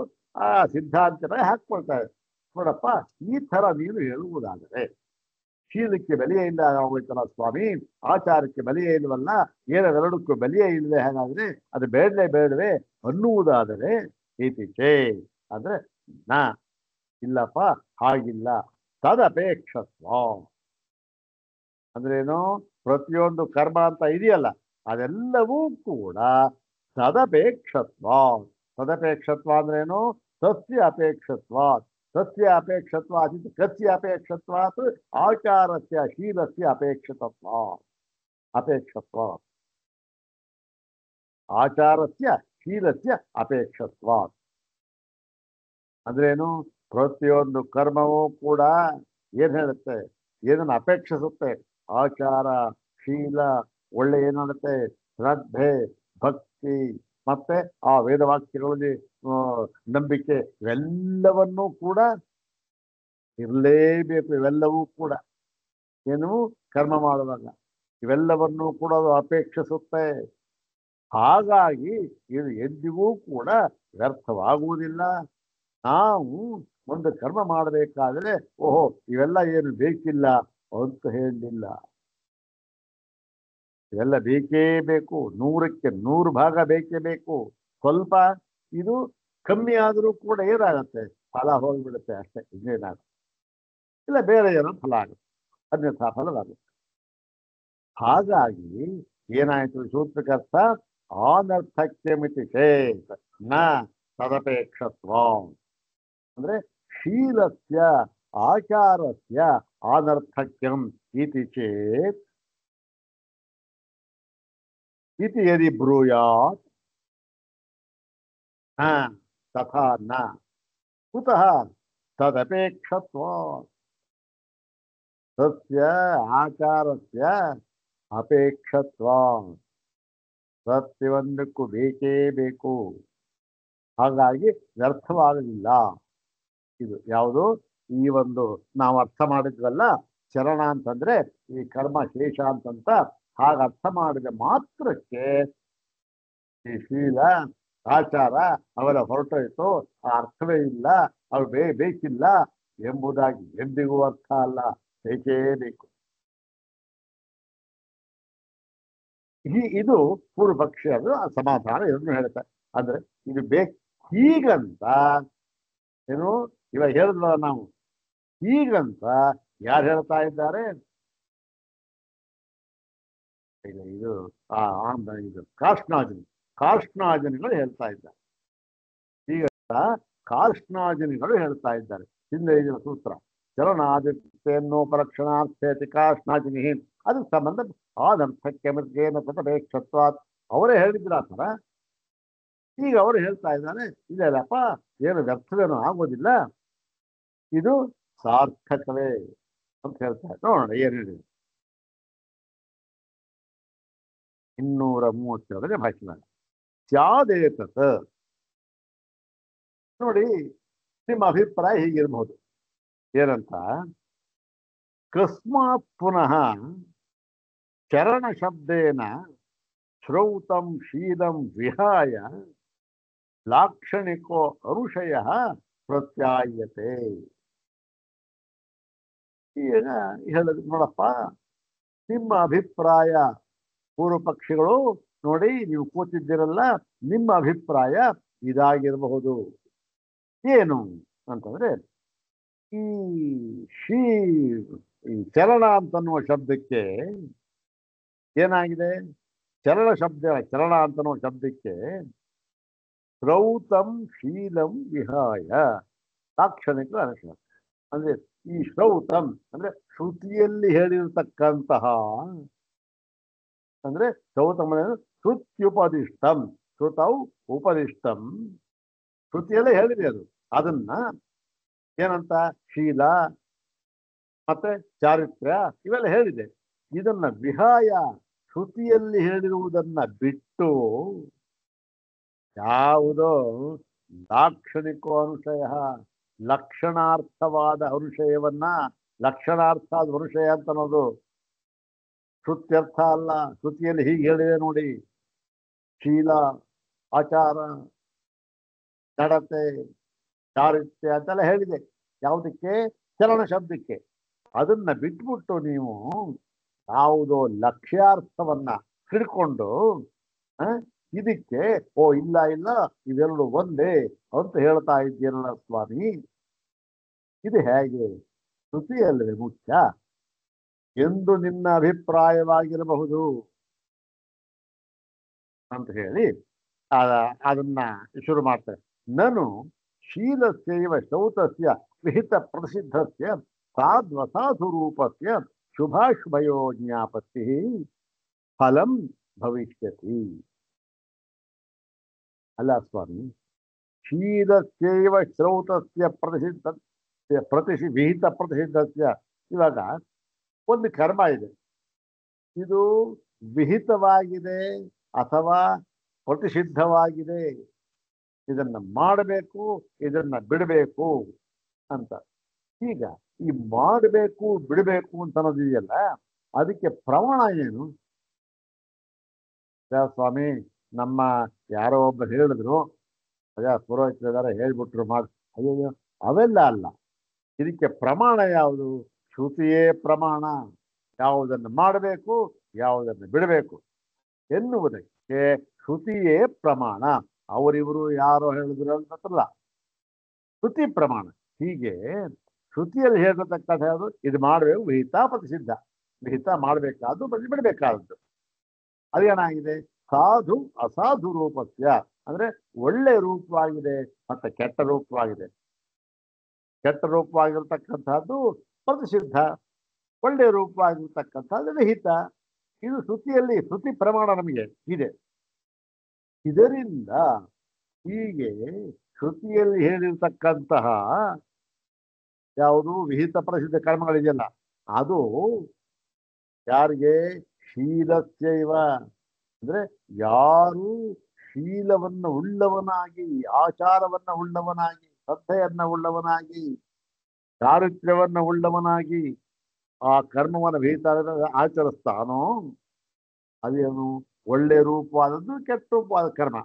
[SPEAKER 1] ಆ ಸಿದ್ಧಾಂತನೇ ಹಾಕ್ಕೊಳ್ತಾರೆ. ನೋಡಪ್ಪ, ಈ ತರ ನೀನು ಹೇಳುವುದಾದರೆ ಶೀಲಕ್ಕೆ ಬೆಲೆಯೇ ಇಲ್ಲ ಹೋಗ್ತಲ್ಲ ಸ್ವಾಮಿ, ಆಚಾರಕ್ಕೆ ಬೆಲೆಯೇ ಇಲ್ವಲ್ಲ, ಎರಡಕ್ಕೂ ಬೆಲೆಯೇ ಇಲ್ಲದೆ ಹಾಗಾದ್ರೆ ಅದು ಬೇಡವೇ ಅನ್ನುವುದಾದರೆ ಇತಿಚೇ ಅಂದ್ರೆ ನಾ, ಇಲ್ಲಪ್ಪ ಹಾಗಿಲ್ಲ. ತದಪೇಕ್ಷತ್ವ ಅಂದ್ರೇನು? ಪ್ರತಿಯೊಂದು ಕರ್ಮ ಅಂತ ಇದೆಯಲ್ಲ ಅದೆಲ್ಲವೂ ಕೂಡ ತದಪೇಕ್ಷತ್ವ. ತದಪೇಕ್ಷತ್ವ ಅಂದ್ರೇನು? ಸಸ್ಯ ಅಪೇಕ್ಷತ್ವ. ಸಸ್ಯ ಅಪೇಕ್ಷತ್ವ ಅತಿಥಿ ಕಸ್ಯ ಅಪೇಕ್ಷತ್ವಾತ್ ಆಚಾರಸ್ಯ ಶೀಲಸ್ಯ ಅಪೇಕ್ಷಿತತ್ವ. ಅಪೇಕ್ಷತ್ವ ಆಚಾರಸ್ಯ ಶೀಲಸ್ಯ ಅಪೇಕ್ಷತ್ವ ಅಂದ್ರೇನು? ಪ್ರತಿಯೊಂದು ಕರ್ಮವೂ ಕೂಡ ಏನ್ ಹೇಳುತ್ತೆ? ಏನನ್ನು ಅಪೇಕ್ಷಿಸುತ್ತೆ? ಆಚಾರ, ಶೀಲ, ಒಳ್ಳೆ ಏನು ಹೇಳುತ್ತೆ? ಶ್ರದ್ಧೆ, ಭಕ್ತಿ, ಮತ್ತೆ ಆ ವೇದವಾಕ್ಯಗಳಲ್ಲಿ ನಂಬಿಕೆ, ಇವೆಲ್ಲವನ್ನೂ ಕೂಡ ಇರಲೇಬೇಕು. ಇವೆಲ್ಲವೂ ಕೂಡ ಏನು ಕರ್ಮ ಮಾಡುವಾಗ ಇವೆಲ್ಲವನ್ನೂ ಕೂಡ ಅದು ಅಪೇಕ್ಷಿಸುತ್ತೆ. ಹಾಗಾಗಿ ಇದು ಎಂದಿಗೂ ಕೂಡ ವ್ಯರ್ಥವಾಗುವುದಿಲ್ಲ. ನಾವು ಒಂದು ಕರ್ಮ ಮಾಡಬೇಕಾದ್ರೆ ಓಹೋ ಇವೆಲ್ಲ ಏನು ಬೇಕಿಲ್ಲ ಅಂತ ಹೇಳಲಿಲ್ಲ. ಇವೆಲ್ಲ ಬೇಕೇ ಬೇಕು, 100ಕ್ಕೆ 100 ಭಾಗ ಬೇಕೇ ಬೇಕು. ಸ್ವಲ್ಪ ಇದು ಕಮ್ಮಿ ಆದರೂ ಕೂಡ ಏನಾಗತ್ತೆ? ಫಲ ಹೋಗಿಬಿಡುತ್ತೆ ಅಷ್ಟೇ, ಇನ್ನೇನಾಗುತ್ತೆ. ಇಲ್ಲ ಬೇರೆ ಏನೋ ಫಲ ಆಗುತ್ತೆ, ಅನ್ಯಥಾ ಫಲವಾಗುತ್ತೆ. ಹಾಗಾಗಿ ಏನಾಯ್ತು? ಸೂತ್ರಕರ್ತ ಅನರ್ಥಕ್ಯ ಮಿತಿ ಚೇತ್ ನ ತದಪೇಕ್ಷತ್ವ ಅಂದ್ರೆ ಶೀಲಸ್ಯ ಆಚಾರಸ್ಯ ಅನರ್ಥಕ್ಯಂ ಇತಿ ಚೇತ್ ಇತಿ ಯದಿ ಬ್ರೂಯಾತ್ ತಥಾ ನ ಕುತಃ ತದಪೇಕ್ಷತ್ವ. ಸಸ್ಯ ಆಚಾರಸ್ಯ ಅಪೇಕ್ಷತ್ವ. ಪ್ರತಿಯೊಂದಕ್ಕೂ ಬೇಕೇ ಬೇಕು, ಹಾಗಾಗಿ ವ್ಯರ್ಥವಾಗಲಿಲ್ಲ. ಇದು ಯಾವುದು? ಈ ಒಂದು ನಾವು ಅರ್ಥ ಮಾಡಿದ್ವಲ್ಲ ಚರಣ ಅಂತಂದ್ರೆ ಈ ಕರ್ಮ ಶೇಷ ಅಂತಂತ ಹಾಗ ಅರ್ಥ ಮಾಡಿದ ಮಾತ್ರಕ್ಕೆ ಈ ಶೀಲ ಆಚಾರ ಅವೆಲ್ಲ ಹೊರಟೋಯ್ತು, ಆ ಅರ್ಥವೇ ಇಲ್ಲ, ಅವು ಬೇಕಿಲ್ಲ ಎಂಬುದಾಗಿ ಎಂದಿಗೂ ಅರ್ಥ ಅಲ್ಲ, ಬೇಕೇ ಬೇಕು. ಇದು ಪೂರ್ವ ಪಕ್ಷಿ, ಅದು ಸಮಾಧಾನ ಇದನ್ನು ಹೇಳ್ತಾರೆ. ಅಂದ್ರೆ ಇದು ಹೀಗಂತ ಏನು ಇವಾಗ ಹೇಳಿದ್ವಲ್ಲ ನಾವು, ಹೀಗಂತ ಯಾರು ಹೇಳ್ತಾ ಇದ್ದಾರೆ? ಇದು ಇದು ಕಾಷ್ಣಾಜನಿಗಳು ಹೇಳ್ತಾ ಇದ್ದಾರೆ. ಈಗ ಕಾಷ್ಣಾಜನಿಗಳು ಹೇಳ್ತಾ ಇದ್ದಾರೆ. ಹಿಂದೆ ಇದರ ಸೂತ್ರ ಚಲನಾದಿತ್ಯನ್ನೋಪಲಕ್ಷಣಾರ್ಥೇತಿ ಕಾಷ್ಣಾಜನಿ, ಅದಕ್ಕೆ ಸಂಬಂಧ ಆದರ್ಥಕ್ಕೆ ಮೃಗೇನ ತದಪೇಕ್ಷತ್ವಾತ್ ಅವರೇ ಹೇಳಿದ್ರ ಆ ಥರ. ಈಗ ಅವರು ಹೇಳ್ತಾ ಇದ್ದಾರೆ, ಇದೆಲ್ಲಪ್ಪ ಏನು ವ್ಯರ್ಥವೇನೋ ಆಗೋದಿಲ್ಲ, ಇದು ಸಾರ್ಥಕವೇ ಅಂತ ಹೇಳ್ತಾರೆ. ನೋಡೋಣ ಏನ್ ಹೇಳಿದ್ರು. 232ನೇ ಭಾಷಣ. ಸ್ಯಾದೇತತ್, ನೋಡಿ ನಿಮ್ಮ ಅಭಿಪ್ರಾಯ ಹೀಗಿರ್ಬಹುದು. ಏನಂತ, ಕಸ್ಮಾತ್ ಪುನಃ ಚರಣ ಶಬ್ದೇನ ಶ್ರೌತಂ ಶೀಲಂ ವಿಹಾಯ ಲಾಕ್ಷಣಿಕೋ ಅರುಷಯ ಪ್ರತ್ಯಾಯತೆ. ಈಗ ಹೇಳಿದ್ರು, ನೋಡಪ್ಪ ನಿಮ್ಮ ಅಭಿಪ್ರಾಯ, ಪೂರ್ವ ಪಕ್ಷಿಗಳು ನೋಡಿ ನೀವು ಕೂತಿದ್ದೀರಲ್ಲ, ನಿಮ್ಮ ಅಭಿಪ್ರಾಯ ಇದಾಗಿರಬಹುದು. ಏನು ಅಂತಂದ್ರೆ, ಈ ಚರಣ ಅಂತನ್ನುವ ಶಬ್ದಕ್ಕೆ ಏನಾಗಿದೆ, ಚರಣ ಅಂತನ್ನುವ ಶಬ್ದಕ್ಕೆ ಶ್ರೌತಂ ಶೀಲಂ ವಿಹಾಯ ಲಾಕ್ಷಣಿಕ ಅರ್ಥ. ಅಂದ್ರೆ ಈ ಶ್ರೌತಂ ಅಂದ್ರೆ ಶ್ರುತಿಯಲ್ಲಿ ಹೇಳಿರತಕ್ಕಂತಹ, ಅಂದ್ರೆ ಶ್ರೌತಂ ಶ್ರುತ್ಯುಪದಿಷ್ಟಂ, ಶ್ರುತೌ ಉಪದಿಷ್ಟಂ, ಶ್ರುತಿಯಲ್ಲೇ ಹೇಳಿದೆ ಅದು. ಅದನ್ನ ಏನಂತ, ಶೀಲ ಮತ್ತೆ ಚಾರಿತ್ರ್ಯ ಇವೆಲ್ಲ ಹೇಳಿದೆ. ಇದನ್ನ ವಿಹಾಯ, ಶ್ರುತಿಯಲ್ಲಿ ಹೇಳಿರುವುದನ್ನ ಬಿಟ್ಟು ಯಾವುದೋ ಲಾಕ್ಷಣಿಕೋ ಅನುಶಯ, ಲಕ್ಷಣಾರ್ಥವಾದ ಅನುಶಯವನ್ನ, ಲಕ್ಷಣಾರ್ಥವಾದ ಅನುಶಯ ಅಂತ ಅನ್ನೋದು ಶ್ರುತ್ಯರ್ಥ ಅಲ್ಲ. ಶ್ರುತಿಯಲ್ಲಿ ಹೀಗೆ ಹೇಳಿದೆ ನೋಡಿ, ಶೀಲ, ಆಚಾರ, ನಡತೆ, ಚಾರಿತ್ರ್ಯ ಅಂತೆಲ್ಲ ಹೇಳಿದೆ. ಯಾವುದಕ್ಕೆ? ಚರಣ ಶಬ್ದಕ್ಕೆ. ಅದನ್ನ ಬಿಟ್ಬಿಟ್ಟು ನೀವು ಯಾವುದೋ ಲಕ್ಷ್ಯಾರ್ಥವನ್ನ ಹಿಡ್ಕೊಂಡು ಇದಕ್ಕೆ ಇಲ್ಲ ಇವೆರಡು ಒಂದೇ ಅಂತ ಹೇಳ್ತಾ ಇದ್ದೀರಲ್ಲ ಸ್ವಾಮಿ, ಇದು ಹೇಗೆ? ಶ್ರುತಿಯಲ್ಲವೇ ಮುಖ್ಯ ಎಂದು ನಿನ್ನ ಅಭಿಪ್ರಾಯವಾಗಿರಬಹುದು ಅಂತ ಹೇಳಿ ಅದನ್ನ ಶುರು ಮಾಡ್ತಾರೆ. ನಾನು ಶೀಲಸ್ಯೈವ ಶ್ರೌತಸ್ಯ ವಿಹಿತ ಪ್ರಸಿದ್ಧಸ್ಯ ಸಾಧ್ವಸಾಧು ರೂಪಸ್ಯ ಶುಭಾಶುಭಯೋ ಜ್ಞಾಪತಿ ಫಲಂ ಭವಿಷ್ಯತಿ. ಅಲ್ಲ ಸ್ವಾಮಿ, ಶೀಲಸ್ಯೈವ ಶ್ರೌತಸ್ಯ ವಿಹಿತ ಪ್ರಸಿದ್ಧಸ್ಯ, ಇವಾಗ ಒಂದು ಕರ್ಮ ಇದೆ, ಇದು ವಿಹಿತವಾಗಿದೆ ಅಥವಾ ಪ್ರತಿಷಿದ್ಧವಾಗಿದೆ, ಇದನ್ನ ಮಾಡಬೇಕು, ಇದನ್ನ ಬಿಡಬೇಕು ಅಂತ. ಈಗ ಈ ಮಾಡಬೇಕು ಬಿಡಬೇಕು ಅಂತ ಅನ್ನೋದಿದೆಯಲ್ಲ, ಅದಕ್ಕೆ ಪ್ರಮಾಣ ಏನು? ಸ್ವಾಮಿ, ನಮ್ಮ ಯಾರೋ ಒಬ್ಬ ಹೇಳಿದ್ರು, ಪುರೋಹಿತರಿದ್ದಾರೆ ಹೇಳ್ಬಿಟ್ರು ಅಯ್ಯೋ ಅವೆಲ್ಲ ಅಲ್ಲ. ಇದಕ್ಕೆ ಪ್ರಮಾಣ ಯಾವುದು? ಶ್ರುತಿಯೇ ಪ್ರಮಾಣ. ಯಾವುದನ್ನು ಮಾಡಬೇಕು, ಯಾವುದನ್ನು ಬಿಡಬೇಕು ಎನ್ನುವುದಕ್ಕೆ ಶ್ರುತಿಯೇ ಪ್ರಮಾಣ. ಅವರಿವರು ಯಾರೋ ಹೇಳಿದ್ರು ಅಂತಲ್ಲ, ಶ್ರುತಿ ಪ್ರಮಾಣ. ಹೀಗೆ ಶ್ರುತಿಯಲ್ಲಿ ಹೇಳಿರತಕ್ಕಂಥ ಯಾವುದು? ಇದು ಮಾಡಬೇಕು, ವಿಹಿತ ಪ್ರತಿಸಿದ್ಧ. ವಿಹಿತ ಮಾಡಬೇಕಾದ್ದು, ಬಿಡಬೇಕಾದದ್ದು. ಅದೇನಾಗಿದೆ? ಸಾಧು ಅಸಾಧು ರೂಪಸ್ಯ, ಅಂದ್ರೆ ಒಳ್ಳೆ ರೂಪವಾಗಿದೆ ಮತ್ತೆ ಕೆಟ್ಟ ರೂಪವಾಗಿದೆ. ಕೆಟ್ಟ ರೂಪವಾಗಿರ್ತಕ್ಕಂಥದ್ದು ಪ್ರತಿಷಿದ್ಧ, ಒಳ್ಳೆ ರೂಪವಾಗಿರ್ತಕ್ಕಂಥದ್ದು ವಿಹಿತ. ಇದು ಶ್ರುತಿಯಲ್ಲಿ ಶ್ರುತಿ ಪ್ರಮಾಣ ನಮಗೆ ಇದೆ. ಇದರಿಂದ ಹೀಗೆ ಶ್ರುತಿಯಲ್ಲಿ ಹೇಳಿರ್ತಕ್ಕಂತಹ ಯಾವುದು ವಿಹಿತ ಪ್ರಸಿದ್ಧ ಕರ್ಮಗಳಿದೆಯಲ್ಲ, ಅದು ಯಾರಿಗೆ? ಶೀಲಸ್ಯೈವ, ಅಂದ್ರೆ ಯಾರು ಶೀಲವನ್ನ ಉಳ್ಳವನಾಗಿ, ಆಚಾರವನ್ನ ಉಳ್ಳವನಾಗಿ, ಶ್ರದ್ಧೆಯನ್ನ ಉಳ್ಳವನಾಗಿ, ಚಾರಿತ್ರ್ಯವನ್ನ ಉಳ್ಳವನಾಗಿ, ಆ ಕರ್ಮವನ್ನು ವಿಹಿತ ಆಚರಿಸ್ತಾನೋ ಅದೇನು ಒಳ್ಳೆ ರೂಪವಾದದ್ದು ಕೆಟ್ಟ ರೂಪವಾದ ಕರ್ಮ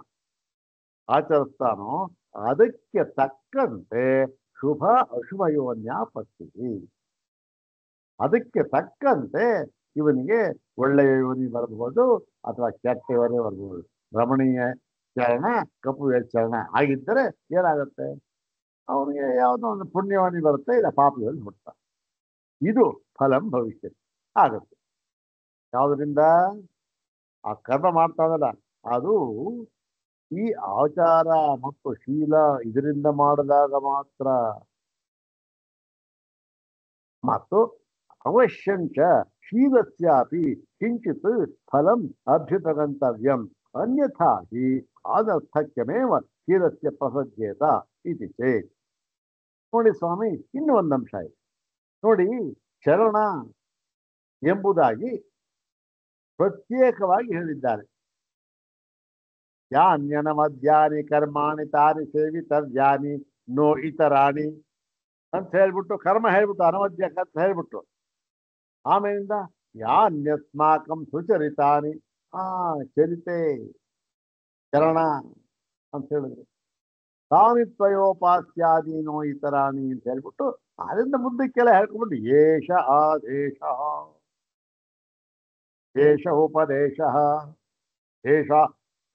[SPEAKER 1] ಆಚರಿಸ್ತಾನೋ ಅದಕ್ಕೆ ತಕ್ಕಂತೆ ಶುಭ ಅಶುಭ ಯೋನ್ಯಾಪತ್ತಿ. ಅದಕ್ಕೆ ತಕ್ಕಂತೆ ಇವನಿಗೆ ಒಳ್ಳೆಯ ಯೋನಿ ಬರಬಹುದು ಅಥವಾ ಕೆಟ್ಟ ಯೋನಿ ಬರಬಹುದು. ರಮಣೀಯ ಚರಣ ಕಪುವಿಯ ಚರಣ ಆಗಿದ್ದರೆ ಏನಾಗುತ್ತೆ, ಅವನಿಗೆ ಯಾವುದೋ ಒಂದು ಪುಣ್ಯವಾಣಿ ಬರುತ್ತೆ, ಇಲ್ಲ ಪಾಪದಲ್ಲಿ ಹುಡ್ತಾನೆ. ಇದು ಫಲಂ ಭವಿಷ್ಯ ಆಗುತ್ತೆ. ಯಾವುದರಿಂದ ಆ ಕರ್ಮ ಮಾಡ್ತಾನಲ್ಲ ಅದು ಈ ಆಚಾರ ಮತ್ತು ಶೀಲ ಇದರಿಂದ ಮಾಡಿದಾಗ ಮಾತ್ರ. ಮತ್ತು ಅವಶ್ಯಂಚ ಶೀಲಸ್ಯಾಪಿ ಕಿಂಚಿತ್ ಫಲಂ ಅಭ್ಯುಪಗಂತವ್ಯಂ ಅನ್ಯಥಾ ಹಿ ಆದರ್ಥಕ್ಯಮೇವ ಶೀಲಸ್ಯ ಪ್ರಸಜ್ಯೇತ ಇತಿ ಚೇತ್. ನೋಡಿ ಸ್ವಾಮಿ, ಇನ್ನೂ ಒಂದು ಅಂಶ ಇದೆ ನೋಡಿ. ಚರಣ ಎಂಬುದಾಗಿ ಪ್ರತ್ಯೇಕವಾಗಿ ಹೇಳಿದ್ದಾರೆ. ಯಾನ್ಯನ ಮಧ್ಯಾನಿ ಕರ್ಮಾಣಿ ತಾನಿ ಸೇವಿತವ್ಯಾನಿ ನೋ ಇತರಾಣಿ ಅಂತ ಹೇಳ್ಬಿಟ್ಟು ಕರ್ಮ ಹೇಳ್ಬಿಟ್ಟು ಅನವದ್ಯಕ ಅಂತ ಹೇಳ್ಬಿಟ್ಟು ಆಮೇಲಿಂದ ಯಾನ್ಯಸ್ಮಾಕಂ ಸುಚರಿತಾನಿ ಚರಿತೆ ಚರಣ ಅಂತ ಹೇಳಿದ್ರು. ತಾನಿ ತ್ವಯೋಪಾಸ್ಯಾದೀನೋ ಇತರಾಣಿ ಅಂತ ಹೇಳ್ಬಿಟ್ಟು ಅದರಿಂದ ಮುಂದಕ್ಕೆಲ್ಲ ಹೇಳ್ಕೊಂಡ್ಬಿಟ್ಟು ಏಷ ಆದೇಶ ಏಷ ಉಪದೇಶ ಏಷ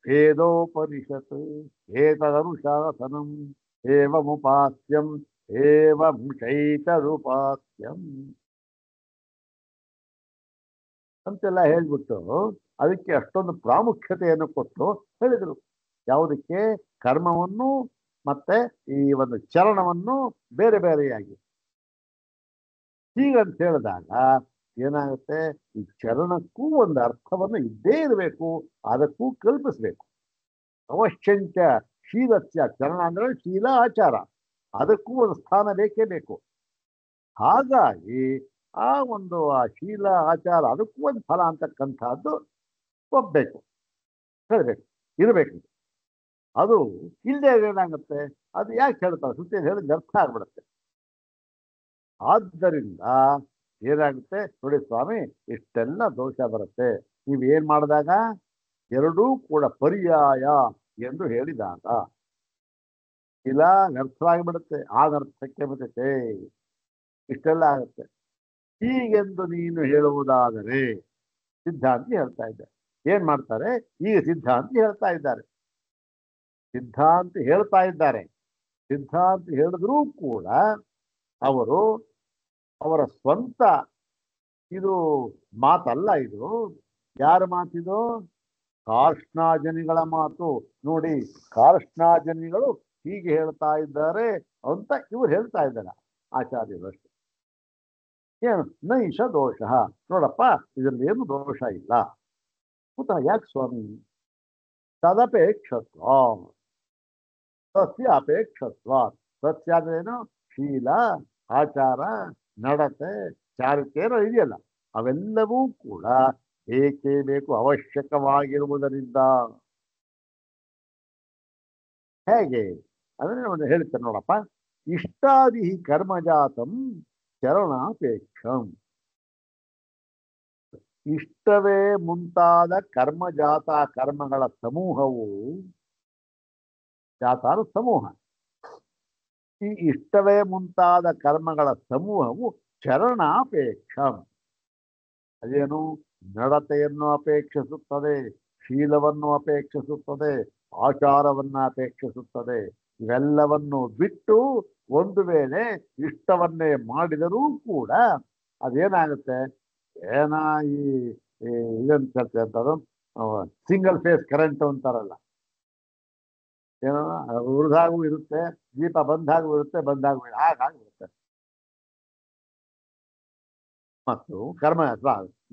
[SPEAKER 1] ವೇದೋಪನಿಷತ್ ಏತದನುಶಾಸನಂ ಏವಮುಪಾಸ್ಯಂ ಏವಂ ಚೈತದುಪಾಸ್ಯಂ ಅಂತೆಲ್ಲ ಹೇಳ್ಬಿಟ್ಟು ಅದಕ್ಕೆ ಅಷ್ಟೊಂದು ಪ್ರಾಮುಖ್ಯತೆಯನ್ನು ಕೊಟ್ಟು ಹೇಳಿದರು. ಯಾವುದಕ್ಕೆ? ಕರ್ಮವನ್ನು ಮತ್ತೆ ಈ ಒಂದು ಚರಣವನ್ನು ಬೇರೆ ಬೇರೆಯಾಗಿ. ಹೀಗಂತ ಹೇಳಿದಾಗ ಏನಾಗುತ್ತೆ, ಈ ಚರಣಕ್ಕೂ ಒಂದು ಅರ್ಥವನ್ನು ಇದ್ದೇ ಇರಬೇಕು, ಅದಕ್ಕೂ ಕಲ್ಪಿಸ್ಬೇಕು. ಅವಶ್ಯಂಚ ಶೀಲಸ್ಯ, ಚರಣ ಅಂದ್ರೆ ಶೀಲ ಆಚಾರ, ಅದಕ್ಕೂ ಒಂದು ಸ್ಥಾನ ಬೇಕೇ ಬೇಕು. ಹಾಗಾಗಿ ಆ ಒಂದು ಆ ಶೀಲ ಆಚಾರ ಅದಕ್ಕೂ ಒಂದು ಫಲ ಅಂತಕ್ಕಂಥದ್ದು ಒಪ್ಪಬೇಕು, ಹೇಳಬೇಕು, ಇರಬೇಕು. ಅದು ಇಲ್ಲದೆ ಏನಾಗುತ್ತೆ, ಅದು ಯಾಕೆ ಹೇಳ್ತಾರೆ ಸುತ್ತಿ ಹೇಳಿದ ಅರ್ಥ ಆಗ್ಬಿಡುತ್ತೆ. ಆದ್ದರಿಂದ ಏನಾಗುತ್ತೆ ನೋಡಿ ಸ್ವಾಮಿ, ಇಷ್ಟೆಲ್ಲ ದೋಷ ಬರುತ್ತೆ. ನೀವೇನ್ ಮಾಡಿದಾಗ ಎರಡೂ ಕೂಡ ಪರ್ಯಾಯ ಎಂದು ಹೇಳಿದಾಗ ಇಲ್ಲ ವ್ಯರ್ಥವಾಗಿಬಿಡುತ್ತೆ, ಆಗರ್ಥಕ್ಕೆ ಬರುತ್ತೆ, ಇಷ್ಟೆಲ್ಲ ಆಗುತ್ತೆ. ಹೀಗೆಂದು ನೀನು ಹೇಳುವುದಾದರೆ ಸಿದ್ಧಾಂತಿ ಹೇಳ್ತಾ ಇದ್ದಾರೆ. ಏನ್ ಮಾಡ್ತಾರೆ ಈಗ? ಸಿದ್ಧಾಂತಿ ಹೇಳ್ತಾ ಇದ್ದಾರೆ. ಸಿದ್ಧಾಂತಿ ಹೇಳ್ತಾ ಇದ್ದಾರೆ. ಸಿದ್ಧಾಂತಿ ಹೇಳಿದ್ರೂ ಕೂಡ ಅವರು ಅವರ ಸ್ವಂತ ಇದು ಮಾತಲ್ಲ. ಇದು ಯಾರ ಮಾತಿದು? ಕಾರ್ಷ್ಣಾಜನಿಗಳ ಮಾತು. ನೋಡಿ, ಕಾರ್ಷ್ಣಾಜನಿಗಳು ಹೀಗೆ ಹೇಳ್ತಾ ಇದ್ದಾರೆ ಅಂತ ಇವ್ರು ಹೇಳ್ತಾ ಇದ್ದಾರೆ ಆಚಾರ್ಯರಷ್ಟು. ಏನು ನೈಷ ದೋಷ, ನೋಡಪ್ಪ ಇದರಲ್ಲಿ ಏನು ದೋಷ ಇಲ್ಲ. ಕೂತ ಯಾಕೆ ಸ್ವಾಮಿ? ತದಪೇಕ್ಷತ್ವ, ಸಸ್ಯ ಅಪೇಕ್ಷತ್ವ. ಸಸ್ಯ ಅಂದ್ರೇನು? ಶೀಲ ಆಚಾರ ನಡತೆ ಚಾರಿತ್ರೇನೋ ಇದೆಯಲ್ಲ, ಅವೆಲ್ಲವೂ ಕೂಡ ಬೇಕೇ ಬೇಕು, ಅವಶ್ಯಕವಾಗಿರುವುದರಿಂದ. ಹೇಗೆ ಅದನ್ನೇ ಹೇಳ್ತಾರೆ ನೋಡಪ್ಪ. ಇಷ್ಟಾದಿ ಕರ್ಮಜಾತಂ ಚರಣಾಪೇಕ್ಷಂ. ಇಷ್ಟವೇ ಮುಂತಾದ ಕರ್ಮಜಾತ ಕರ್ಮಗಳ ಸಮೂಹವು, ಜಾತಾರ ಸಮೂಹ, ಈ ಇಷ್ಟವೇ ಮುಂತಾದ ಕರ್ಮಗಳ ಸಮೂಹವು ಚರಣಾಪೇಕ್ಷಂ. ಅದೇನು? ನಡತೆಯನ್ನು ಅಪೇಕ್ಷಿಸುತ್ತದೆ, ಶೀಲವನ್ನು ಅಪೇಕ್ಷಿಸುತ್ತದೆ, ಆಚಾರವನ್ನು ಅಪೇಕ್ಷಿಸುತ್ತದೆ. ಇವೆಲ್ಲವನ್ನು ಬಿಟ್ಟು ಒಂದು ವೇಳೆ ಇಷ್ಟವನ್ನೇ ಮಾಡಿದರೂ ಕೂಡ ಅದೇನಾಗುತ್ತೆ, ಏನ ಈ ಇದನ್ನು ಕರ್ತಂತಾರ ಸಿಂಗಲ್ ಫೇಸ್ ಕರೆಂಟ್ ಅಂತಾರಲ್ಲ, ಏನೋ ಉರಿದಾಗೂ ಇರುತ್ತೆ, ದೀಪ ಬಂದಾಗೂ ಇರುತ್ತೆ, ಬಂದಾಗೂ ಹಾಗಾಗಿರುತ್ತೆ. ಮತ್ತು ಕರ್ಮ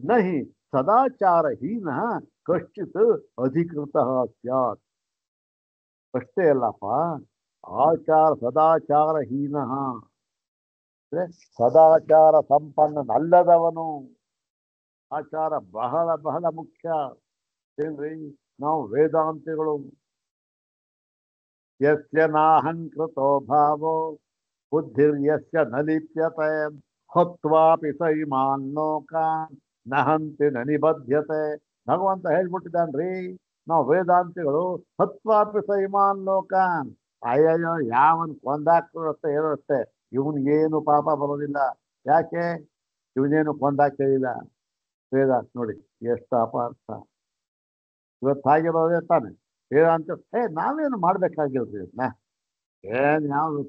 [SPEAKER 1] ನಹಿ ಸದಾಚಾರಹೀನ ಕಶ್ಚಿತ್ ಅಧಿಕೃತ ಸ್ಯಾತ್. ಅಷ್ಟೇ ಅಲ್ಲಪ್ಪ, ಸದಾಚಾರಹೀನ ಸದಾಚಾರ ಸಂಪನ್ನನಲ್ಲದವನು. ಆಚಾರ ಬಹಳ ಬಹಳ ಮುಖ್ಯ. ಏನ್ರಿ, ನಾವು ವೇದಾಂತಿಗಳು. ಯಸ್ಯ ನಾಹಂಕೃತೋ ಭಾವೋ ಬುದ್ಧಿರ್ಯಸ್ಯ ನ ಲಿಪ್ಯತೆ ಹತ್ವಾಪಿ ಸ ಇಮಾನ್ ಲೋಕಾನ್ ನಹಂತಿ ನ ನಿಬದ್ಧತೆ. ಭಗವಂತ ಹೇಳ್ಬಿಟ್ಟಿದ್ದಾನ್ರಿ, ನಾವು ವೇದಾಂತಿಗಳು ಹತ್ವಾಪಿ ಸ ಇಮಾನ್ ಲೋಕಾನ್, ಅಯ್ಯಯ್ಯೋ ಯಾವನ್ ಕೊಂದಾಕ್ತಿರುತ್ತೆ ಇರುತ್ತೆ, ಇವನ್ಗೇನು ಪಾಪ ಬರೋದಿಲ್ಲ. ಯಾಕೆ? ಇವನೇನು ಕೊಂದಾಕ್ತಿಲ್ಲ. ವೇದಾಂತ ನೋಡಿ ಎಷ್ಟು ಅಪಾರ್ಥ. ಇವತ್ತು ಹಾಗಿರೋದೇ ತಾನೆ ವೇದಾಂತ. ನಾವೇನು ಮಾಡ್ಬೇಕಾಗಿಲ್ರಿ ಇದನ್ನ, ಏನ್ ಯಾವ್ದು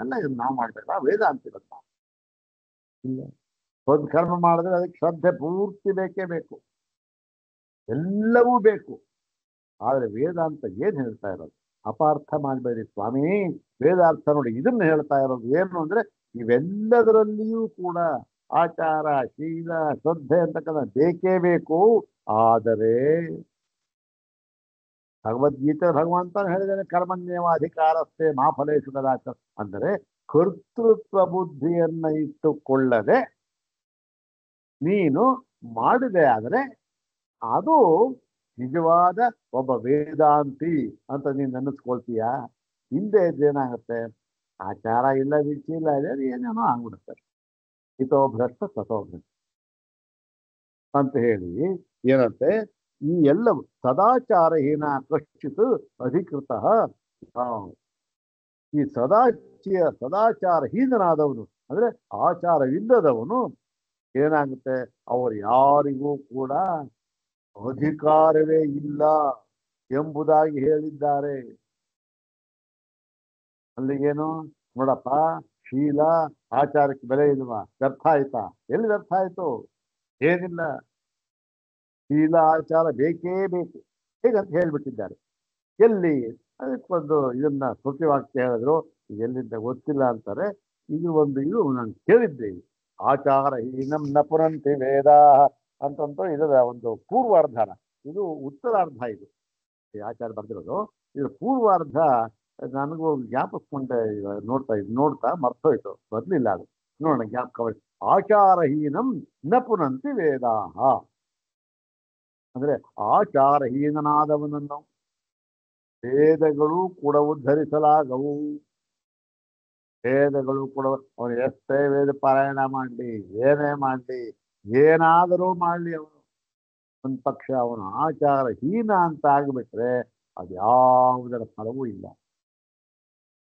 [SPEAKER 1] ಎಲ್ಲ ಇದನ್ನ ನಾವು ಮಾಡ್ಬೇಕಾ? ವೇದಾಂತಿಗಳು ಇಲ್ಲ. ಒಂದು ಕರ್ಮ ಮಾಡಿದ್ರೆ ಅದಕ್ಕೆ ಶ್ರದ್ಧೆ ಪೂರ್ತಿ ಬೇಕೇ ಬೇಕು, ಎಲ್ಲವೂ ಬೇಕು. ಆದ್ರೆ ವೇದಾಂತ ಏನ್ ಹೇಳ್ತಾ ಇರೋದು? ಅಪಾರ್ಥ ಮಾಡಬೇಡಿ ಸ್ವಾಮಿ. ವೇದಾರ್ಥ ನೋಡಿ ಇದನ್ನ ಹೇಳ್ತಾ ಇರೋದು ಏನು ಅಂದ್ರೆ, ಇವೆಲ್ಲದರಲ್ಲಿಯೂ ಕೂಡ ಆಚಾರ, ಶೀಲ, ಶ್ರದ್ಧೆ ಅಂತಕ್ಕಂಥ ಬೇಕೇ ಬೇಕು. ಆದರೆ ಭಗವದ್ಗೀತೆ ಭಗವಂತ ಹೇಳಿದಾನೆ, ಕರ್ಮಣ್ಯವ ಅಧಿಕಾರಸ್ಥೆ ಮಾ ಫಲೇಶು ಕದಾಚ. ಅಂದರೆ ಕರ್ತೃತ್ವ ಬುದ್ಧಿಯನ್ನ ಇಟ್ಟುಕೊಳ್ಳದೆ ನೀನು ಮಾಡಿದೆ ಆದರೆ ಅದು ನಿಜವಾದ ಒಬ್ಬ ವೇದಾಂತಿ ಅಂತ ನೀನು ನೆನೆಸ್ಕೊಳ್ತೀಯ. ಹಿಂದೆ ಇದ್ದೇನಾಗುತ್ತೆ, ಆಚಾರ ಇಲ್ಲ, ವಿಚಿ ಇಲ್ಲ, ಇದೆ, ಏನೇನೋ ಆಗ್ಬಿಡುತ್ತೆ. ಹಿತೋ ಭ್ರಷ್ಟ ಸತೋ ಭ್ರಷ್ಟ ಅಂತ ಹೇಳಿ ಏನಂತೆ, ಈ ಎಲ್ಲವೂ ಸದಾಚಾರಹೀನ ಕಶ್ಚಿತ್ ಅಧಿಕೃತ. ಈ ಸದಾಚಾರಹೀನನಾದವನು ಅಂದ್ರೆ ಆಚಾರವಿಲ್ಲದವನು ಏನಾಗುತ್ತೆ, ಅವರು ಯಾರಿಗೂ ಕೂಡ ಅಧಿಕಾರವೇ ಇಲ್ಲ ಎಂಬುದಾಗಿ ಹೇಳಿದ್ದಾರೆ. ಅಲ್ಲಿಗೇನು ನೋಡಪ್ಪ, ಶೀಲ ಆಚಾರಕ್ಕೆ ಬೆಲೆ ಇಲ್ವಾ? ವ್ಯರ್ಥ ಆಯ್ತಾ? ಎಲ್ಲಿ ವ್ಯರ್ಥ ಆಯ್ತು? ಏನಿಲ್ಲ. ಶೀಲ ಆಚಾರ ಬೇಕೇ ಬೇಕು ಹೇಗಂತ ಹೇಳ್ಬಿಟ್ಟಿದ್ದಾರೆ. ಎಲ್ಲಿ? ಅದಕ್ಕೊಂದು ಇದನ್ನ ಸ್ಮೃತಿವಾಕ್ಯ ಹೇಳಿದ್ರು, ಎಲ್ಲಿಂದ ಗೊತ್ತಿಲ್ಲ ಅಂತಾರೆ. ಇದು ನಾನು ಕೇಳಿದ್ದೆ, ಆಚಾರ ಹೀನಂ ನ ಪುರಂತಿ ವೇದ ಅಂತಂತ ಇದರ ಒಂದು ಪೂರ್ವಾರ್ಧನ, ಇದು ಉತ್ತರಾರ್ಧ. ಇದು ಈ ಆಚಾರ ಬರ್ದಿರೋದು, ಇದು ಪೂರ್ವಾರ್ಧ. ನನಗೂ ಜ್ಞಾಪಸ್ಕೊಂಡೆ, ನೋಡ್ತಾ ಮರ್ತೋಯ್ತು, ಬರ್ಲಿಲ್ಲ ಅದು. ನೋಡೋಣ, ಜ್ಞಾಪಕ. ಆಚಾರಹೀನಂ ನ ಪುನಂತಿ ವೇದಾಹ ಅಂದ್ರೆ ಆಚಾರಹೀನನಾದವನನ್ನು ವೇದಗಳು ಕೂಡ ಉದ್ಧರಿಸಲಾಗವು. ವೇದಗಳು ಕೂಡ ಅವನು ಎಷ್ಟೇ ವೇದ ಪಾರಾಯಣ ಮಾಡಲಿ, ಏನೇ ಮಾಡಲಿ, ಏನಾದರೂ ಮಾಡಲಿ, ಅವನು ಒಂದು ಪಕ್ಷ ಅವನು ಆಚಾರಹೀನ ಅಂತ ಆಗಿಬಿಟ್ರೆ ಅದ್ಯಾವುದರ ಫಲವೂ ಇಲ್ಲ.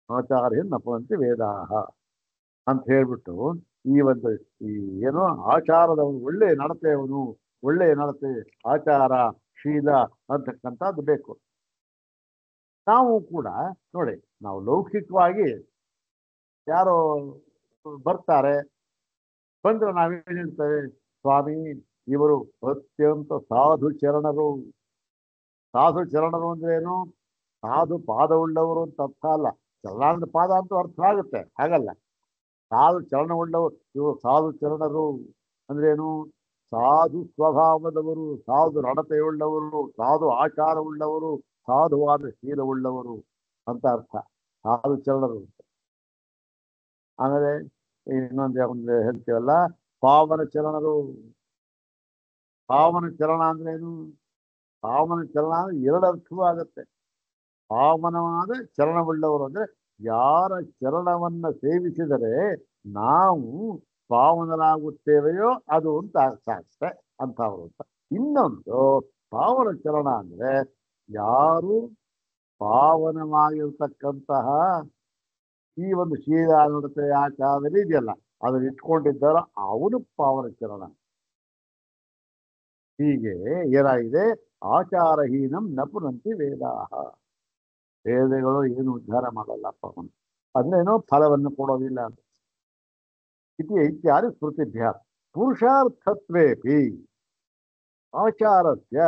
[SPEAKER 1] ಆಚಾರಹೀನ ನಪುವಂತೆ ವೇದಾಹ ಅಂತ ಹೇಳ್ಬಿಟ್ಟು ಈ ಏನೋ ಆಚಾರದವನು, ಒಳ್ಳೆಯ ನಡತೆ, ಆಚಾರ, ಶೀಲ ಅಂತಕ್ಕಂಥದ್ದು ಬೇಕು. ನಾವು ಕೂಡ ನೋಡಿ, ನಾವು ಲೌಕಿಕವಾಗಿ ಯಾರೋ ಬರ್ತಾರೆ, ಬಂದ್ರೆ ನಾವೇನ್ ಹೇಳ್ತೇವೆ, ಸ್ವಾಮಿ ಇವರು ಅತ್ಯಂತ ಸಾಧು ಚರಣರು. ಸಾಧು ಚರಣರು ಅಂದ್ರೆ ಏನು? ಸಾಧು ಪಾದವುಳ್ಳವರು ಅಂತ ಅರ್ಥ ಅಲ್ಲ. ಚರಣಾಂದ ಪಾದ ಅಂತೂ ಅರ್ಥ ಆಗುತ್ತೆ, ಹಾಗಲ್ಲ. ಸಾಧು ಚರಣವುಳ್ಳವರು, ಇವರು ಸಾಧು ಚರಣರು ಅಂದ್ರೇನು? ಸಾಧು ಸ್ವಭಾವದವರು, ಸಾಧು ನಡತೆಯುಳ್ಳವರು, ಸಾಧು ಆಚಾರವುಳ್ಳವರು, ಸಾಧುವಾದ ಶೀಲವುಳ್ಳವರು ಅಂತ ಅರ್ಥ ಸಾಧು ಚರಣರು. ಆಮೇಲೆ ಇನ್ನೊಂದು ಹೇಳ್ತೀವಲ್ಲ, ಪಾವನ ಚರಣರು. ಪಾವನ ಚರಣ ಅಂದ್ರೇನು? ಪಾವನ ಚರಣ ಅಂದ್ರೆ ಎರಡು ಅರ್ಥವೂ ಆಗತ್ತೆ. ಪಾವನವಾದ ಚರಣವುಳ್ಳವರು ಅಂದ್ರೆ ಯಾರ ಚರಣವನ್ನ ಸೇವಿಸಿದರೆ ನಾವು ಪಾವನರಾಗುತ್ತೇವೆಯೋ ಅದು ಅಂತ ಅರ್ಥ ಆಗ್ತದೆ ಅಂತವರು ಅಂತ. ಇನ್ನೊಂದು ಪಾವನ ಚರಣ ಅಂದ್ರೆ ಯಾರು ಪಾವನವಾಗಿರ್ತಕ್ಕಂತಹ ಈ ಒಂದು ಶೀಲ ನಡತೆ ಆಚಾರದಲ್ಲಿ ಇದೆಯಲ್ಲ ಅದನ್ನ ಇಟ್ಕೊಂಡಿದ್ದಾರ, ಅವನು ಪಾವನ ಚರಣ. ಹೀಗೆ ಏನಾಗಿದೆ, ಆಚಾರಹೀನಂ ನಪುನಂತಿ ವೇದಾಹ. ವೇದಗಳು ಏನು ಉದ್ಧಾರ ಮಾಡಲ್ಲಪ್ಪ, ಅಂದ್ರೇನೋ ಫಲವನ್ನು ಕೊಡೋದಿಲ್ಲ. ಇತ್ಯಾದಿ ಸ್ಮೃತಿಭ್ಯ ಪುರುಷಾರ್ಥತ್ವೇಪಿ ಆಚಾರಸ್ಯ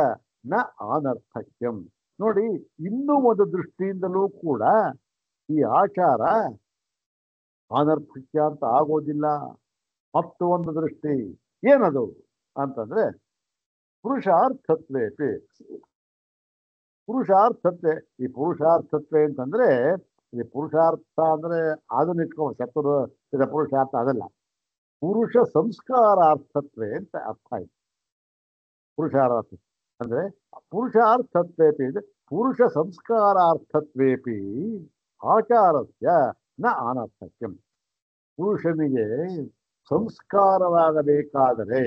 [SPEAKER 1] ನ ಅನರ್ಥಕ್ಯಂ. ನೋಡಿ, ಇನ್ನೂ ಒಂದು ದೃಷ್ಟಿಯಿಂದಲೂ ಕೂಡ ಈ ಆಚಾರ ಅನರ್ಥಕ್ಯ ಅಂತ ಆಗೋದಿಲ್ಲ. ಮತ್ತು ಒಂದು ದೃಷ್ಟಿ ಏನದು ಅಂತಂದ್ರೆ ಪುರುಷಾರ್ಥತ್ವೇಪಿ. ಪುರುಷಾರ್ಥತ್ವೆ, ಈ ಪುರುಷಾರ್ಥತ್ವೆ ಅಂತಂದ್ರೆ ಈ ಪುರುಷಾರ್ಥ ಅಂದ್ರೆ ಅದನ್ನ ಇಟ್ಕೊಂಡು ಇದು ಪುರುಷಾರ್ಥ ಅದಲ್ಲ, ಪುರುಷ ಸಂಸ್ಕಾರಾರ್ಥತ್ವೆ ಅಂತ ಅರ್ಥ ಆಯ್ತು. ಪುರುಷಾರ್ಥ ಅಂದ್ರೆ ಪುರುಷಾರ್ಥತ್ವೇಪಿ ಅಂದ್ರೆ ಪುರುಷ ಸಂಸ್ಕಾರಾರ್ಥತ್ವೇಪಿ ಆಚಾರಸ್ಯ ನ ಅನರ್ಥಕ್ಯಂ. ಪುರುಷನಿಗೆ ಸಂಸ್ಕಾರವಾಗಬೇಕಾದರೆ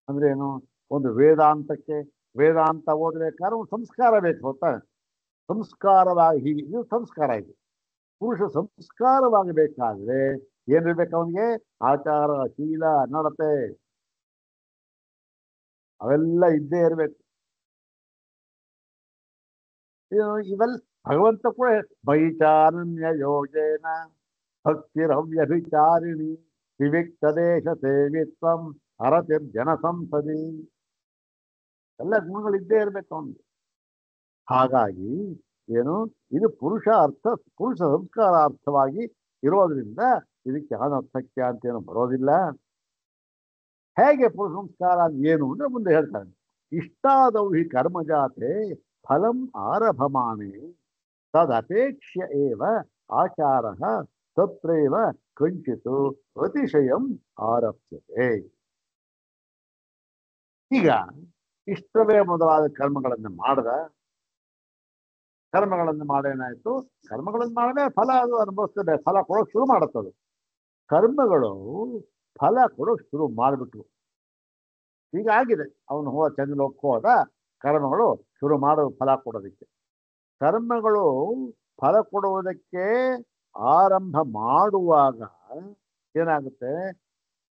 [SPEAKER 1] ಅಂದ್ರೆ ಏನು? ಒಂದು ವೇದಾಂತ ಓದಬೇಕಾದ್ರೆ ಒಂದು ಸಂಸ್ಕಾರ ಬೇಕು ಗೊತ್ತಾ? ಸಂಸ್ಕಾರವಾಗಿ ಹೀಗೆ ಇದು ಸಂಸ್ಕಾರ ಇದು. ಪುರುಷ ಸಂಸ್ಕಾರವಾಗಬೇಕಾದ್ರೆ ಏನಿರ್ಬೇಕು ಅವನಿಗೆ? ಆಚಾರ, ಶೀಲ, ನಡತೆ ಅವೆಲ್ಲ ಇದ್ದೇ ಇರಬೇಕು. ಇವೆಲ್ಲ ಭಗವಂತ ಕೂಡ ವೈಚಾರಣ್ಯ ಯೋಗೇನ ಭಕ್ತಿರವ್ಯಭಿಚಾರಿಣಿ ವಿವಿಕ್ತ ದೇಶ ಸೇವಿತ್ವಂ ಹರತಿರ್ಜನ ಸಂಸದಿ. ಎಲ್ಲ ಗುಣಗಳಿದ್ದೇ ಇರ್ಬೇಕು ಅವನಿಗೆ. ಹಾಗಾಗಿ ಏನು ಇದು ಪುರುಷ ಸಂಸ್ಕಾರ ಅರ್ಥವಾಗಿ ಇರೋದ್ರಿಂದ ಇದಕ್ಕೆ ಅನರ್ಥಕ್ಯ ಅಂತೇನು ಬರೋದಿಲ್ಲ. ಹೇಗೆ ಪುರುಷ ಸಂಸ್ಕಾರ ಏನು ಅಂದ್ರೆ ಮುಂದೆ ಹೇಳ್ತಾನೆ. ಇಷ್ಟಾದೌ ಹಿ ಕರ್ಮಜಾತೆ ಫಲಂ ಆರಭಮಾನೆ ತದಪೇಕ್ಷ್ಯ ಏವ ಆಚಾರ ತತ್ರೈವ ಕಂಚಿತು ಅತಿಶಯಂ ಆರಭ್ಯತೆ. ಈಗ ಇಷ್ಟವೇ ಮೊದಲಾದ ಕರ್ಮಗಳನ್ನು ಮಾಡೇನಾಯ್ತು? ಕರ್ಮಗಳನ್ನು ಮಾಡದೆ ಫಲ ಅದು ಅನುಭವಿಸ್ತದೆ, ಫಲ ಕೊಡೋಕೆ ಶುರು ಮಾಡುತ್ತದು. ಕರ್ಮಗಳು ಫಲ ಕೊಡೋಕೆ ಶುರು ಮಾಡಿಬಿಟ್ರು. ಹೀಗಾಗಿದೆ. ಅವನು ಚಂದ್ರಲೋಕಕ್ಕೆ ಹೋದ, ಕರ್ಮಗಳು ಶುರು ಮಾಡೋದು ಫಲ ಕೊಡೋದಕ್ಕೆ. ಕರ್ಮಗಳು ಫಲ ಕೊಡುವುದಕ್ಕೆ ಆರಂಭ ಮಾಡುವಾಗ ಏನಾಗುತ್ತೆ?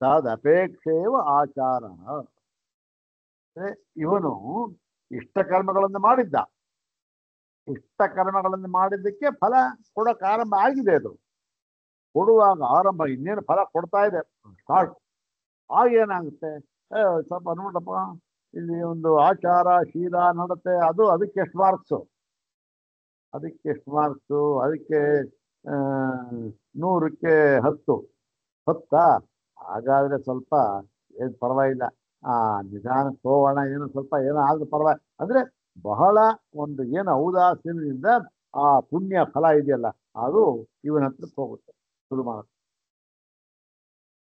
[SPEAKER 1] ತದಪೇಕ್ಷೇವ ಆಚಾರ. ಇವನು ಇಷ್ಟ ಕರ್ಮಗಳನ್ನು ಮಾಡಿದ್ದಕ್ಕೆ ಫಲ ಕೊಡೋಕೆ ಆರಂಭ ಆಗಿದೆ. ಅದು ಕೊಡುವಾಗ ಆರಂಭ, ಇನ್ನೇನು ಫಲ ಕೊಡ್ತಾ ಇದೆ ಸ್ಟಾರ್ಟ್. ಆಗೇನಾಗುತ್ತೆ? ಸ್ವಲ್ಪ ನೋಡಪ್ಪ, ಇಲ್ಲಿ ಒಂದು ಆಚಾರ, ಶೀಲ, ನಡತೆ, ಅದಕ್ಕೆ ಎಷ್ಟು ಮಾರ್ಕ್ಸು? ಅದಕ್ಕೆ 100ಕ್ಕೆ 10 ಹಾಗಾದ್ರೆ ಸ್ವಲ್ಪ ಏನು ಪರವಾಗಿಲ್ಲ, ನಿಧಾನಕ್ಕೆ ಹೋಗೋಣ, ಏನೋ ಸ್ವಲ್ಪ ಏನೋ ಆದ್ರೂ ಪರವಾಗಿ ಅಂದ್ರೆ ಬಹಳ ಒಂದು ಏನು ಔದಾಸೀನದಿಂದ ಆ ಪುಣ್ಯ ಫಲ ಇದೆಯಲ್ಲ ಅದು ಇವನ ಹತ್ರಕ್ಕೆ ಹೋಗುತ್ತೆ ಶುರು ಮಾಡುತ್ತೆ.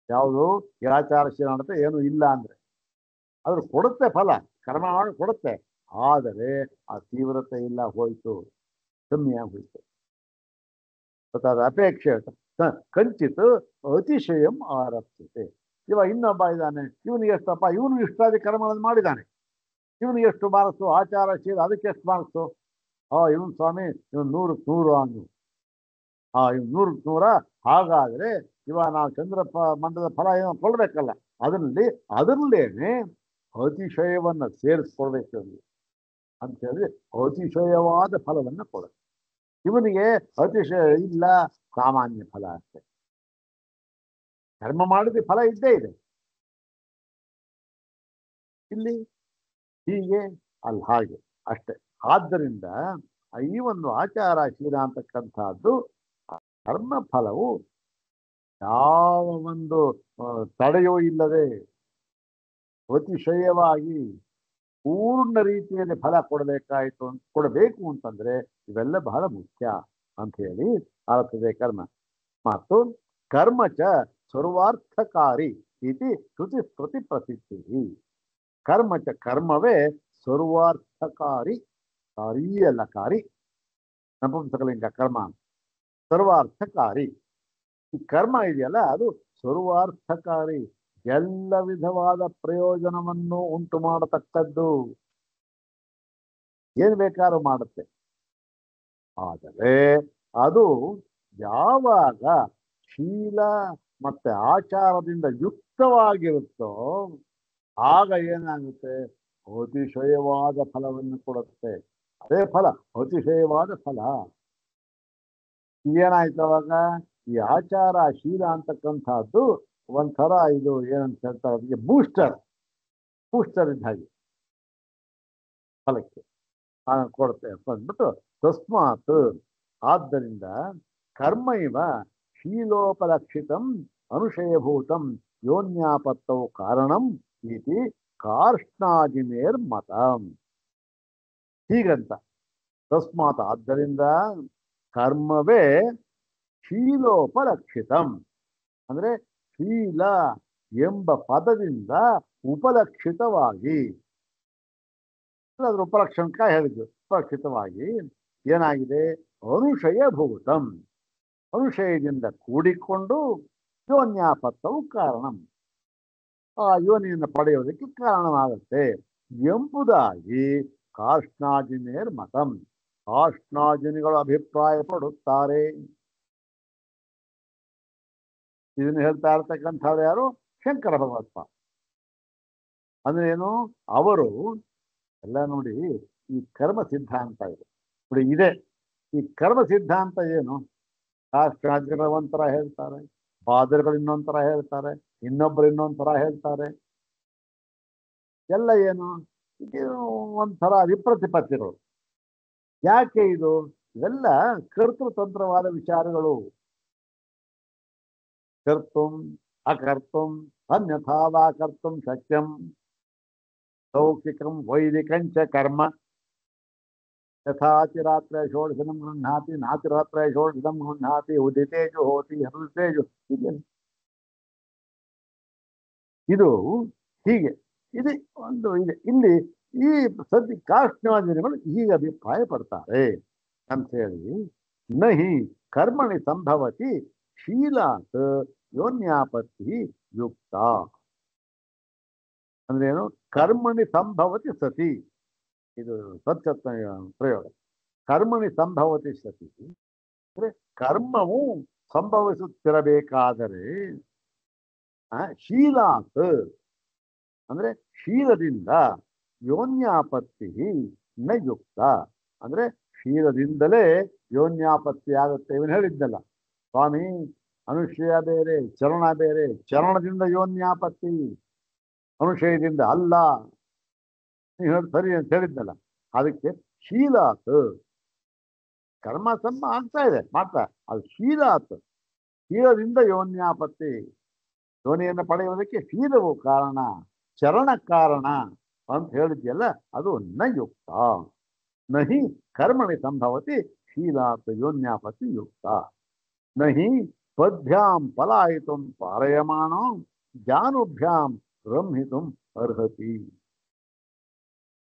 [SPEAKER 1] ಯಾವುದು ಆಚಾರ, ಶೀಲ, ನಡತೆ ಏನು ಇಲ್ಲ ಅಂದ್ರೆ ಅದ್ರ ಕೊಡುತ್ತೆ ಫಲ, ಕರ್ಮ ಕೊಡುತ್ತೆ. ಆದರೆ ಆ ತೀವ್ರತೆ ಇಲ್ಲ, ಹೋಯ್ತು, ಕಮ್ಮಿಯಾಗಿ ಹೋಯ್ತು. ಅದು ಅಪೇಕ್ಷೆ ಕಂಚಿತ್ ಅತಿಶಯಂ ಆರಭ್ಯತೆ. ಇವಾಗ ಇನ್ನೊಬ್ಬ ಇದ್ದಾನೆ, ಇವನಿಗೆ ಎಷ್ಟಪ್ಪ? ಇವನು ಇಷ್ಟಾದಿ ಕರ್ಮಗಳನ್ನು ಮಾಡಿದ್ದಾನೆ, ಇವನಿಗೆ ಎಷ್ಟು ಮಾರ್ಕ್ಸು? ಆಚಾರ, ಶೀಲ, ಅದಕ್ಕೆ ಎಷ್ಟು ಮಾರ್ಕ್ಸು? ಇವನು ಸ್ವಾಮಿ, ಇವನು 100ಕ್ಕೆ 100 ಅಂದು. ಇವನು 100ಕ್ಕೆ 100. ಹಾಗಾದ್ರೆ ಇವಾಗ ನಾವು ಚಂದ್ರ ಮಂಡಲದ ಫಲ ಏನೋ ಕೊಡ್ಬೇಕಲ್ಲ, ಅದರಲ್ಲೇನೆ ಅತಿಶಯವನ್ನು ಸೇರಿಸ್ಕೊಳ್ಬೇಕು ಅಂತ ಹೇಳಿ ಅತಿಶಯವಾದ ಫಲವನ್ನು ಕೊಡುತ್ತೆ. ಇವನಿಗೆ ಅತಿಶಯ ಇಲ್ಲ, ಸಾಮಾನ್ಯ ಫಲ ಅಷ್ಟೇ. ಕರ್ಮ ಮಾಡಿದ ಫಲ ಇದ್ದೇ ಇದೆ ಇಲ್ಲಿ, ಹೀಗೆ ಅಲ್ಲಿ ಹಾಗೆ ಅಷ್ಟೇ. ಆದ್ದರಿಂದ ಈ ಒಂದು ಆಚಾರ, ಶೀಲ ಅಂತಕ್ಕಂಥದ್ದು ಕರ್ಮ ಫಲವು ಯಾವ ಒಂದು ತಡೆಯೂ ಇಲ್ಲದೆ ಅತಿಶಯವಾಗಿ ಪೂರ್ಣ ರೀತಿಯಲ್ಲಿ ಫಲ ಕೊಡಬೇಕು ಅಂತಂದ್ರೆ ಇವೆಲ್ಲ ಬಹಳ ಮುಖ್ಯ ಅಂತ ಹೇಳಿ ಆಗುತ್ತದೆ ಕರ್ಮ. ಮತ್ತು ಕರ್ಮ ಚ ಸರ್ವಾರ್ಥಕಾರಿ ಇತಿ ಶ್ರುತಿ ಸ್ಮೃತಿ ಪ್ರಸಿದ್ಧಿ. ಕರ್ಮವೇ ಸರ್ವಾರ್ಥಕಾರಿ, ಕಾರಿ ನಪುಂಸಕಲಿಂಗ ಕರ್ಮ, ಸರ್ವಾರ್ಥಕಾರಿ. ಈ ಕರ್ಮ ಇದೆಯಲ್ಲ ಅದು ಸರ್ವಾರ್ಥಕಾರಿ, ಎಲ್ಲ ವಿಧವಾದ ಪ್ರಯೋಜನವನ್ನು ಉಂಟು ಮಾಡತಕ್ಕದ್ದು, ಏನ್ ಬೇಕಾದ್ರೂ ಮಾಡುತ್ತೆ. ಆದರೆ ಅದು ಯಾವಾಗ ಶೀಲ ಮತ್ತೆ ಆಚಾರದಿಂದ ಯುಕ್ತವಾಗಿರುತ್ತೋ ಆಗ ಏನಾಗುತ್ತೆ? ಅತಿಶಯವಾದ ಫಲವನ್ನು ಕೊಡುತ್ತೆ. ಅದೇ ಫಲ, ಅತಿಶಯವಾದ ಫಲ. ಏನಾಯ್ತು ಅವಾಗ? ಈ ಆಚಾರ, ಶೀಲ ಅಂತಕ್ಕಂಥದ್ದು ಒಂಥರ ಇದು ಏನಂತ ಹೇಳ್ತಾರೆ, ಅದಕ್ಕೆ ಬೂಸ್ಟರ್ ಇದ್ದ ಹಾಗೆ ಫಲಕ್ಕೆ ಕೊಡುತ್ತೆ ಅಂದ್ಬಿಟ್ಟು. ತಸ್ಮಾತ್ ಆದ್ದರಿಂದ ಕರ್ಮ ಇವ ಶೀಲೋಪಲಕ್ಷಿತಂ ಅನುಶಯಭೂತಂ ಯೋನ್ಯಾಪತ್ತೌ ಕಾರಣಂ ಇತಿ ಕಾರ್ಷ್ಣಾಜಿನೇರ್ಮತಂ. ಹೀಗಂತ ತಸ್ಮಾತ್ ಆದ್ದರಿಂದ ಕರ್ಮವೇ ಶೀಲೋಪಲಕ್ಷಿತಂ ಅಂದ್ರೆ ಶೀಲ ಎಂಬ ಪದದಿಂದ ಉಪಲಕ್ಷಿತವಾಗಿ, ಅದ್ರ ಉಪಲಕ್ಷಣಕ ಹೇಳಿದ್ರು, ಉಪಲಕ್ಷಿತವಾಗಿ ಏನಾಗಿದೆ? ಅನುಶಯಭೂತಂ, ಅನುಶಯದಿಂದ ಕೂಡಿಕೊಂಡು ಯೋನ್ಯಾಪತ್ತವು ಕಾರಣಂ, ಆ ಯೋನಿಯನ್ನು ಪಡೆಯುವುದಕ್ಕೆ ಕಾರಣವಾಗುತ್ತೆ ಎಂಬುದಾಗಿ ಕಾರ್ಷ್ಣಾಜಿನೇರ್ ಮತಂ ಕಾರ್ಷ್ಣಾಜಿನಿಗಳು ಅಭಿಪ್ರಾಯ ಪಡುತ್ತಾರೆ. ಇದನ್ನು ಹೇಳ್ತಾ ಇರ್ತಕ್ಕಂಥವ್ರು ಯಾರು? ಶಂಕರ ಭಗವತ್ಪ. ಅಂದ್ರೆ ಏನು? ಅವರು ಎಲ್ಲ ನೋಡಿ, ಈ ಕರ್ಮ ಸಿದ್ಧಾಂತ ಇದೆ ನೋಡಿ, ಇದೆ ಈ ಕರ್ಮ ಸಿದ್ಧಾಂತ ಏನು? ಶಾಸ್ತ್ರಾಜ್ಯಗಳು ಒಂಥರ ಹೇಳ್ತಾರೆ, ಫಾದರ್ಗಳು ಇನ್ನೊಂಥರ ಹೇಳ್ತಾರೆ, ಇನ್ನೊಬ್ರು ಇನ್ನೊಂಥರ ಹೇಳ್ತಾರೆ. ಎಲ್ಲ ಏನು? ಇದು ಒಂಥರ ವಿಪ್ರತಿಪತ್ತಿಗಳು. ಯಾಕೆ ಇದು? ಇವೆಲ್ಲ ಕರ್ತೃತಂತ್ರವಾದ ವಿಚಾರಗಳು. ಕರ್ತುಂ ಅಕರ್ತುಂ ಅನ್ಯಥಾ ವಾ ಕರ್ತುಂ ಶಕ್ಯಂ ಲೌಕಿಕಂ ವೈದಿಕಂಚ ಕರ್ಮ ಯಥಾತಿರಾತ್ರ ಷೋಡಶನಂ ಗೃಹ್ಣಾತಿ ನಾತಿರಾತ್ರ ಷೋಡಶನಂ ಗೃಹ್ಣಾತಿ ಉದಿತೇಜು ಹೋತಿ ಹೃತೇಜು. ಇದು ಹೀಗೆ ಇದೆ ಒಂದು ಇದೆ. ಇಲ್ಲಿ ಈ ಸದ್ಯ ಕಾರ್ಷ್ಣಾಜಿನಿಗಳು ಹೀಗೆ ಅಭಿಪ್ರಾಯ ಪಡ್ತಾರೆ ಅಂತ ಹೇಳಿ, ನಹಿ ಕರ್ಮಣಿ ಸಂಭವತಿ ಶೀಲಾತ್ ಯೋನ್ಯಾಪತ್ತಿ ಯುಕ್ತ. ಅಂದ್ರೆ ಏನು? ಕರ್ಮಣಿ ಸಂಭವತಿ ಸತಿ, ಇದು ಸತ್ಯತ್ವ ಪ್ರಯೋಗ. ಕರ್ಮಣಿ ಸಂಭವತಿ ಸತಿ ಅಂದ್ರೆ ಕರ್ಮವು ಸಂಭವಿಸುತ್ತಿರಬೇಕಾದರೆ ಶೀಲಾತ್ ಅಂದ್ರೆ ಶೀಲದಿಂದ ಯೋನ್ಯಾಪತ್ತಿ ನ ಯುಕ್ತ ಅಂದ್ರೆ ಶೀಲದಿಂದಲೇ ಯೋನ್ಯಾಪತ್ತಿ ಆಗುತ್ತೆ. ಇವನು ಹೇಳಿದ್ನಲ್ಲ ಸ್ವಾಮಿ, ಅನುಶಯ ಬೇರೆ ಚರಣ ಬೇರೆ, ಚರಣದಿಂದ ಯೋನ್ಯಾಪತ್ತಿ, ಅನುಶಯದಿಂದ ಅಲ್ಲ. ಸರಿ ಅಂತ ಹೇಳಿದ್ನಲ್ಲ, ಅದಕ್ಕೆ ಶೀಲಾತ್ ಕರ್ಮ ಸಮ್ಮ ಆಗ್ತಾ ಇದೆ ಮಾತ್ರ, ಅದು ಶೀಲಾತ್ ಶೀಲದಿಂದ ಯೋನ್ಯಾಪತ್ತಿ, ಯೋನಿಯನ್ನು ಪಡೆಯುವುದಕ್ಕೆ ಶೀಲವು ಕಾರಣ, ಚರಣ ಕಾರಣ ಅಂತ ಹೇಳಿದ್ಯಲ್ಲ, ಅದು ನ ಯುಕ್ತ. ನಹಿ ಕರ್ಮಣಿ ಸಂಭವತಿ ಶೀಲಾತ್ ಯೋನ್ಯಾಪತ್ತಿ ಯುಕ್ತ. ನಹಿ ಸ್ವಭ್ಯಾಂ ಪಲಾಯಿತು ಪಾರಯಮಾಣೋ ಜಾನುಭ್ಯಾಂ ಬ್ರಹ್ಮಿತು ಅರ್ಹತಿ.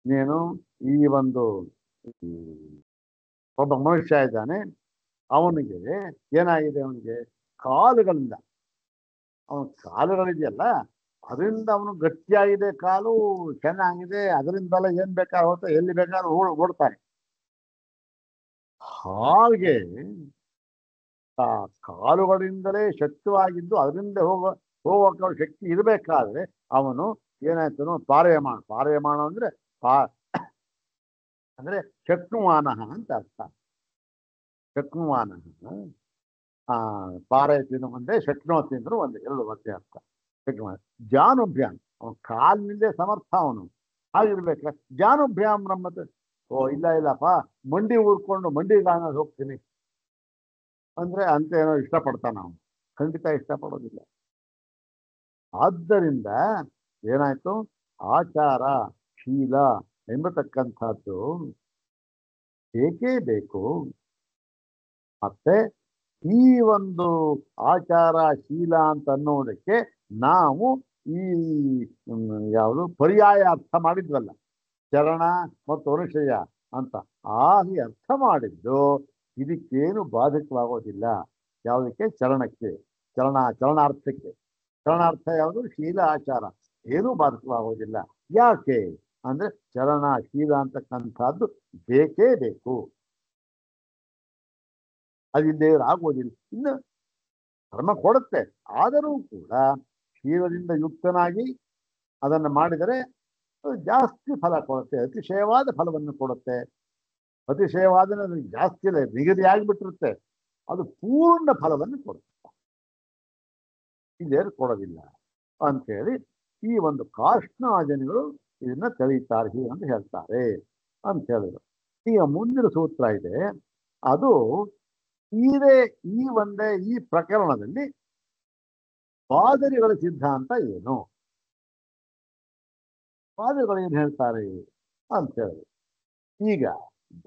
[SPEAKER 1] ಏನು? ಈ ಒಂದು ಒಬ್ಬ ಮನುಷ್ಯ ಇದ್ದಾನೆ, ಅವನಿಗೆ ಏನಾಗಿದೆ? ಅವನಿಗೆ ಕಾಲುಗಳಿಂದ, ಅವನ ಕಾಲುಗಳಿದೆಯಲ್ಲ ಅದರಿಂದ ಅವನು ಗಟ್ಟಿಯಾಗಿದೆ, ಕಾಲು ಚೆನ್ನಾಗಿದೆ, ಅದರಿಂದಲ್ಲ ಏನ್ ಬೇಕಾದ್ರೆ ಹೋಗ್ತಾ ಎಲ್ಲಿ ಬೇಕಾದ್ರೂ ಓಡ್ತಾನೆ. ಹಾಗೆ ಆ ಕಾಲುಗಳಿಂದಲೇ ಶಕ್ತವಾಗಿದ್ದು ಅದರಿಂದ ಹೋಗೋಕೆ ಶಕ್ತಿ ಇರಬೇಕಾದ್ರೆ ಅವನು ಏನಾಯ್ತನು? ಪಾರಯಮಾಣ ಅಂದ್ರೆ ಅಂದ್ರೆ ಶಕ್ನುವಾನ ಅಂತ ಅರ್ಥ. ಶಕ್ನುವಾನ ಪಾರಯತಿನ ಒಂದೇ, ಶಕ್ನೋತಿ ಅಂದ್ರೆ ಒಂದೇ, ಎರಡು ಒಂದೇ ಅರ್ಥ. ಶಕ್ನುವಾನ ಜಾನುಭ್ಯಾಮ್, ಅವನು ಕಾಲಿನಿಂದೇ ಸಮರ್ಥ, ಅವನು ಹಾಗಿರ್ಬೇಕ. ಜಾನುಭ್ಯಾಮ್ ನಮ್ಮತ್ತೆ, ಓ ಇಲ್ಲಪ್ಪ, ಮಂಡಿ ಊರ್ಕೊಂಡು ಮಂಡಿಗಾನ ಹೋಗ್ತೀನಿ ಅಂದ್ರೆ ಅಂತ ಏನೋ ಇಷ್ಟಪಡ್ತಾನ ಅವನು? ಖಂಡಿತ ಇಷ್ಟಪಡೋದಿಲ್ಲ. ಆದ್ದರಿಂದ ಏನಾಯ್ತು? ಆಚಾರ ಶೀಲ ಎಂಬತಕ್ಕಂಥದ್ದು ಬೇಕೇ ಬೇಕು. ಮತ್ತೆ ಈ ಒಂದು ಆಚಾರ ಶೀಲ ಅಂತ ಅನ್ನೋದಕ್ಕೆ ನಾವು ಈ ಯಾವುದು ಪರ್ಯಾಯ ಅರ್ಥ ಮಾಡಿದ್ವಲ್ಲ, ಚರಣ ಮತ್ತು ಅನುಶಯ ಅಂತ, ಆಗಿ ಅರ್ಥ ಮಾಡಿದ್ದು ಇದಕ್ಕೇನು ಬಾಧಕವಾಗೋದಿಲ್ಲ. ಯಾವುದಕ್ಕೆ? ಚರಣಕ್ಕೆ, ಚರಣಾರ್ಥಕ್ಕೆ. ಚರಣಾರ್ಥ ಯಾವುದು? ಶೀಲ ಆಚಾರ, ಏನೂ ಬಾಧಕವಾಗೋದಿಲ್ಲ. ಯಾಕೆ ಅಂದ್ರೆ ಚರಣ ಶೀಲ ಅಂತಕ್ಕಂಥದ್ದು ಬೇಕೇ ಬೇಕು, ಅದಿಲ್ಲದೆ ಆಗೋದಿಲ್ಲ. ಇನ್ನು ಧರ್ಮ ಕೊಡುತ್ತೆ, ಆದರೂ ಕೂಡ ಶೀಲದಿಂದ ಯುಕ್ತನಾಗಿ ಅದನ್ನು ಮಾಡಿದರೆ ಜಾಸ್ತಿ ಫಲ ಕೊಡುತ್ತೆ, ಅತಿಶಯವಾದ ಫಲವನ್ನು ಕೊಡುತ್ತೆ. ಅತಿಶಯವಾದ ಜಾಸ್ತಿ ಇಲ್ಲ, ನಿಗದಿ ಆಗಿಬಿಟ್ಟಿರುತ್ತೆ, ಅದು ಪೂರ್ಣ ಫಲವನ್ನು ಕೊಡುತ್ತೆ. ಇದೇನು ಕೊಡೋದಿಲ್ಲ ಅಂತೇಳಿ ಈ ಒಂದು ಕಾರ್ಷ್ಣಾಜನಿಗಳು ಇದನ್ನ ತಿಳಿತಾರೆ ಅಂತ ಹೇಳ್ತಾರೆ ಅಂತ ಹೇಳಿದ್ರು. ಈಗ ಮುಂದಿನ ಸೂತ್ರ ಇದೆ, ಅದು ಈ ಪ್ರಕರಣದಲ್ಲಿ ಪಾದರಿಗಳ ಸಿದ್ಧಾಂತ ಏನು, ಪಾದರಿಗಳು ಏನ್ ಹೇಳ್ತಾರೆ ಅಂತ ಹೇಳಿದ್ರು. ಈಗ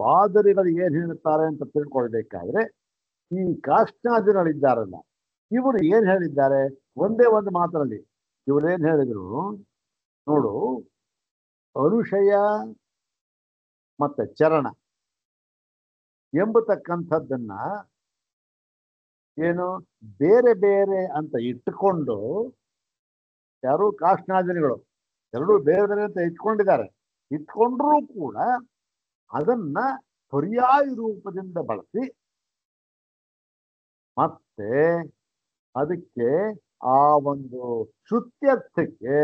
[SPEAKER 1] ಬಾದರಿಗಳು ಏನ್ ಹೇಳ್ತಾರೆ ಅಂತ ತಿಳ್ಕೊಳ್ಬೇಕಾದ್ರೆ ಈ ಕಾಷ್ಟಾಜನಗಳಿದ್ದಾರಲ್ಲ, ಇವರು ಏನ್ ಹೇಳಿದ್ದಾರೆ? ಒಂದೇ ಒಂದು ಮಾತರಲ್ಲಿ ಇವರೇನ್ ಹೇಳಿದ್ರು ನೋಡು, ಅನುಶಯ ಮತ್ತೆ ಚರಣ ಎಂಬತಕ್ಕಂಥದ್ದನ್ನ ಏನು ಬೇರೆ ಬೇರೆ ಅಂತ ಇಟ್ಟುಕೊಂಡು ಯಾರು ಕಾಷ್ಣಾದಿನಿಗಳು ಎರಡೂ ಬೇರೆ ಬೇರೆ ಅಂತ ಇಟ್ಕೊಂಡಿದ್ದಾರೆ. ಇಟ್ಕೊಂಡ್ರೂ ಕೂಡ ಅದನ್ನ ಪರ್ಯಾಯ ರೂಪದಿಂದ ಬಳಸಿ ಮತ್ತೆ ಅದಕ್ಕೆ ಆ ಒಂದು ಶ್ರುತ್ಯರ್ಥಕ್ಕೆ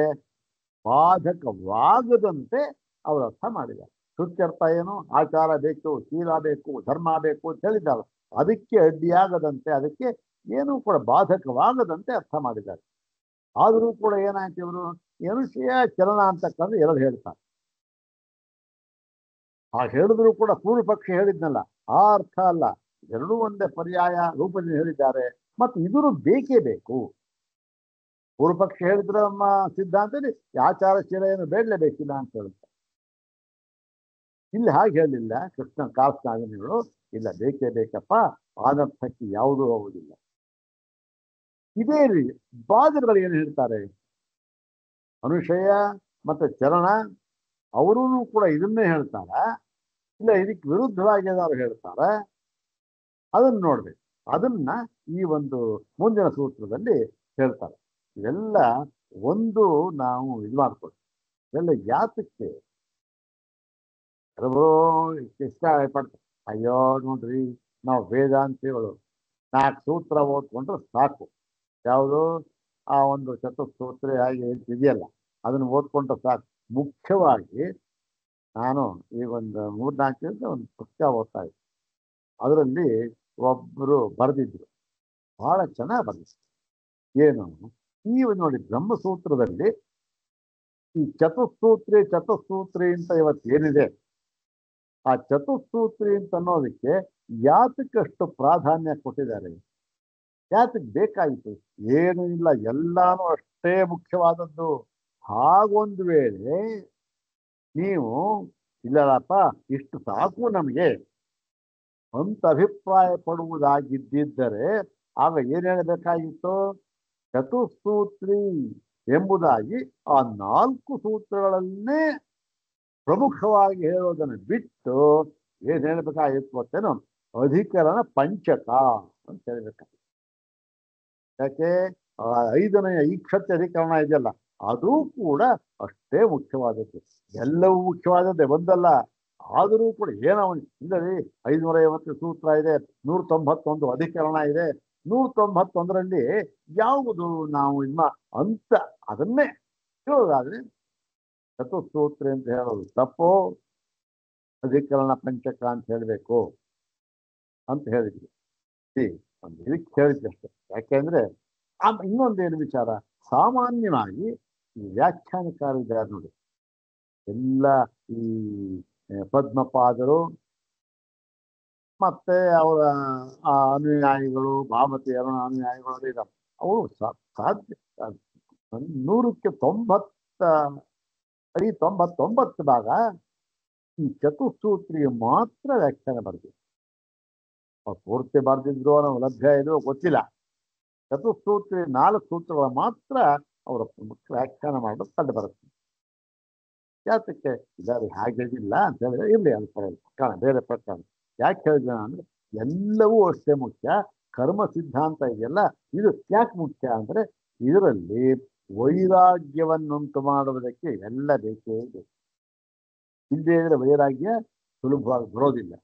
[SPEAKER 1] ಬಾಧಕವಾಗದಂತೆ ಅವರು ಅರ್ಥ ಮಾಡಿದ್ದಾರೆ. ಶ್ರುತ್ಯರ್ಥ ಏನು? ಆಚಾರ ಬೇಕು, ಶೀಲ ಬೇಕು, ಧರ್ಮ ಬೇಕು ಅಂತ ಹೇಳಿದ್ದಾರೆ. ಅದಕ್ಕೆ ಅಡ್ಡಿಯಾಗದಂತೆ, ಅದಕ್ಕೆ ಏನೂ ಕೂಡ ಬಾಧಕವಾಗದಂತೆ ಅರ್ಥ ಮಾಡಿದ್ದಾರೆ. ಆದರೂ ಕೂಡ ಏನಾಯ್ತು, ಇವರು ಮನುಷ್ಯ ಚಲನ ಅಂತಕ್ಕಂಥ ಎರಡು ಹೇಳ್ತಾರೆ. ಆ ಹೇಳಿದ್ರು ಕೂಡ ಪೂರ್ವ ಪಕ್ಷ ಹೇಳಿದ್ನಲ್ಲ, ಆ ಅರ್ಥ ಅಲ್ಲ. ಎರಡೂ ಒಂದೇ ಪರ್ಯಾಯ ರೂಪದಲ್ಲಿ ಹೇಳಿದ್ದಾರೆ. ಮತ್ತು ಇದ್ರು ಬೇಕೇ ಬೇಕು. ಪೂರ್ವ ಪಕ್ಷ ಹೇಳಿದ್ರೆ ನಮ್ಮ ಸಿದ್ಧಾಂತದಲ್ಲಿ ಆಚಾರ ಶೀಲ ಏನು ಬೇಡಲೇಬೇಕಿಲ್ಲ ಅಂತ ಹೇಳುತ್ತೆ. ಇಲ್ಲಿ ಹಾಗೆ ಹೇಳಿಲ್ಲ ಕೃಷ್ಣ ಕಾಲ್ಸ್ನಾದಿನಿಗಳು. ಇಲ್ಲ, ಬೇಕೇ ಬೇಕಪ್ಪ, ಆನರ್ಥಕ್ಕೆ ಯಾವುದೂ ಆಗುವುದಿಲ್ಲ. ಇದೇ ರೀತಿ ಬಾದರಗಳು ಏನು ಹೇಳ್ತಾರೆ, ಅನುಶಯ ಮತ್ತೆ ಚರಣ ಅವರೂ ಕೂಡ ಇದನ್ನೇ ಹೇಳ್ತಾರ, ಇಲ್ಲ ಇದಕ್ಕೆ ವಿರುದ್ಧವಾಗಿ ಏನಾದ್ರು ಹೇಳ್ತಾರ, ಅದನ್ನ ನೋಡ್ಬೇಕು. ಅದನ್ನ ಈ ಒಂದು ಮುಂದಿನ ಸೂತ್ರದಲ್ಲಿ ಹೇಳ್ತಾರೆ. ಇವೆಲ್ಲ ಒಂದು ನಾವು ಇದು ಮಾಡ್ಕೊಳ್ತೀವಿ. ಇವೆಲ್ಲ ಯಾತಕ್ಕೆ ಇಷ್ಟ ಪಡ್ತಾರೆ. ಅಯ್ಯೋ ನೋಡ್ರಿ, ನಾವು ವೇದಾಂತಿಗಳು 4 ಸೂತ್ರ ಓದ್ಕೊಂಡ್ರೆ ಸಾಕು. ಯಾವುದು ಆ ಒಂದು ಚತುಸ್ಸೂತ್ರ ಹಾಗೆ ಇದೆಯಲ್ಲ, ಅದನ್ನು ಓದ್ಕೊಂಡ್ರೆ ಸಾಕು. ಮುಖ್ಯವಾಗಿ ನಾನು ಈಗ ಒಂದು 3-4 ದಿವಸ ಒಂದು ಪುಸ್ತಕ ಓದ್ತಾ ಇದ್ದೆ. ಅದರಲ್ಲಿ ಒಬ್ಬರು ಬರೆದಿದ್ರು, ಬಹಳ ಚೆನ್ನಾಗಿ ಬರೆದಿದ್ರು. ಏನು ಈ ನೋಡಿ, ಬ್ರಹ್ಮಸೂತ್ರದಲ್ಲಿ ಈ ಚತುಸ್ಸೂತ್ರಿ ಅಂತ ಇವತ್ತು ಏನಿದೆ, ಆ ಚತುಸ್ಸೂತ್ರಿ ಅಂತ ಅನ್ನೋದಕ್ಕೆ ಯಾತಕ್ಕಷ್ಟು ಪ್ರಾಧಾನ್ಯ ಕೊಟ್ಟಿದ್ದಾರೆ, ಯಾತಕ್ಕೆ ಬೇಕಾಯಿತು? ಏನೂ ಇಲ್ಲ, ಎಲ್ಲಾನು ಅಷ್ಟೇ ಮುಖ್ಯವಾದದ್ದು. ಹಾಗೊಂದು ವೇಳೆ ನೀವು ಇಲ್ಲಪ್ಪ ಇಷ್ಟು ಸಾಕು ನಮಗೆ ಅಂತ ಅಭಿಪ್ರಾಯ ಪಡುವುದಾಗಿದ್ದರೆ ಆಗ ಏನ್ ಹೇಳಬೇಕಾಗಿತ್ತು? ಚತುಸ್ಸೂತ್ರಿ ಎಂಬುದಾಗಿ ಆ 4 ಸೂತ್ರಗಳನ್ನೇ ಪ್ರಮುಖವಾಗಿ ಹೇಳೋದನ್ನು ಬಿಟ್ಟು ಏನ್ ಹೇಳ್ಬೇಕಾಗಿತ್ತು ಗೊತ್ತೇನೋ? ಅಧಿಕರಣ ಪಂಚಕ ಅಂತ ಹೇಳ್ಬೇಕಾಗಿತ್ತು. ಯಾಕೆ? 5ನೇ ಈಕ್ಷತೆ ಅಧಿಕರಣ ಇದೆಯಲ್ಲ, ಅದು ಕೂಡ ಅಷ್ಟೇ ಮುಖ್ಯವಾದದ್ದು. ಎಲ್ಲವೂ ಮುಖ್ಯವಾದದ್ದೇ, ಒಂದಲ್ಲ. ಆದರೂ ಕೂಡ ಏನೋ ಇಲ್ಲರಿ 550 ಸೂತ್ರ ಇದೆ, 191 ಅಧಿಕರಣ ಇದೆ, 191ರಲ್ಲಿ ಯಾವುದು ನಾವು ಅಂತ ಅದನ್ನೇ ಹೇಳೋದಾದ್ರೆ ಚತುಸ್ಸೂತ್ರ ಅಂತ ಹೇಳೋದು ತಪ್ಪು, ಅಧಿಕರಣ ಪಂಚಕ ಅಂತ ಹೇಳಬೇಕು ಅಂತ ಹೇಳಿದ್ವಿ. ಒಂದು ಇದಕ್ಕೆ ಹೇಳಿದ್ವಿ ಅಷ್ಟೇ. ಯಾಕೆಂದ್ರೆ ಇನ್ನೊಂದೇನು ವಿಚಾರ, ಸಾಮಾನ್ಯವಾಗಿ ಈ ವ್ಯಾಖ್ಯಾನಕಾರಿದ್ದಾರೆ ನೋಡಿ, ಎಲ್ಲ ಈ ಪದ್ಮಪಾದರು ಮತ್ತೆ ಅವರ ಅನುಯಾಯಿಗಳು, ಭಾಮತಿಯರ ಅನುಯಾಯಿಗಳು ಇದ್ದಾರೆ. ಅವರು ಸಾಧ್ಯ 100ಕ್ಕೆ 99 ಭಾಗ ಈ ಚತುಸ್ಸೂತ್ರಿಗೆ ಮಾತ್ರ ವ್ಯಾಖ್ಯಾನ ಬರ್ದಿದ್ರು. ಅವ್ರು ಪೂರ್ತಿ ಬರ್ದಿದ್ರು, ನಾವು ಲಭ್ಯ ಇದೋ ಗೊತ್ತಿಲ್ಲ. ಚತುಸ್ಸೂತ್ರಿ 4 ಸೂತ್ರಗಳ ಮಾತ್ರ ಅವರ ಮುಖ್ಯ ವ್ಯಾಖ್ಯಾನ ಮಾಡೋದು ಕಂಡು ಬರುತ್ತೆ. ಯಾತಕ್ಕೆ? ಇದಾರೆ ಹಾಗೆಲ್ಲ ಅಂತ ಹೇಳಿದ್ರೆ ಇರಲಿ, ಅದು ಪ್ರಕರಣ, ಬೇರೆ ಪ್ರಕರಣ. ಯಾಕೆ ಹೇಳಿದ ಅಂದ್ರೆ ಎಲ್ಲವೂ ಅಷ್ಟೇ ಮುಖ್ಯ. ಕರ್ಮ ಸಿದ್ಧಾಂತ ಇದೆಯಲ್ಲ, ಇದು ಯಾಕೆ ಮುಖ್ಯ ಅಂದ್ರೆ ಇದರಲ್ಲಿ ವೈರಾಗ್ಯವನ್ನುಂಟು ಮಾಡುವುದಕ್ಕೆ ಎಲ್ಲ ಬೇಕೇ ಇದೆ. ಇಲ್ಲದೇ ಇದ್ರೆ ವೈರಾಗ್ಯ ಸುಲಭವಾಗಿ ಬರೋದಿಲ್ಲ.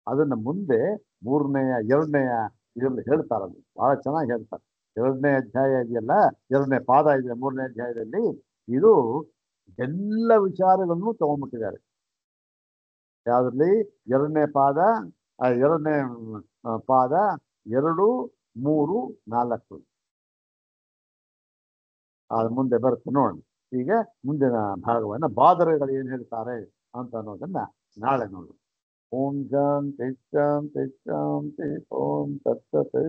[SPEAKER 1] ಅದನ್ನ ಮುಂದೆ 2ನೇ ಇದರಲ್ಲಿ ಹೇಳ್ತಾರೆ. ಅದು ಬಹಳ ಚೆನ್ನಾಗಿ ಹೇಳ್ತಾರೆ. 2ನೇ ಅಧ್ಯಾಯ ಇದೆಯಲ್ಲ, 2ನೇ ಪಾದ ಇದೆ 3ನೇ ಅಧ್ಯಾಯದಲ್ಲಿ. ಇದು ಎಲ್ಲ ವಿಚಾರಗಳನ್ನು ತಗೊಂಡ್ಬಿಟ್ಟಿದ್ದಾರೆ. ಯಾವ್ದ್ರಲ್ಲಿ? 2ನೇ ಪಾದ 2, 3, 4 ಅದು ಮುಂದೆ ಬರುತ್ತೆ ನೋಡಿ. ಈಗ ಮುಂದಿನ ಭಾಗವನ್ನ ಬಾದರಗಳು ಏನ್ ಹೇಳ್ತಾರೆ ಅಂತ ಅನ್ನೋದನ್ನ ನಾಳೆ ನೋಡು. ಓಂ ಶಾಂತಿ ಶಾಂತಿ ಶಾಂತಿ ಓಂ ತತ್ಸತ್.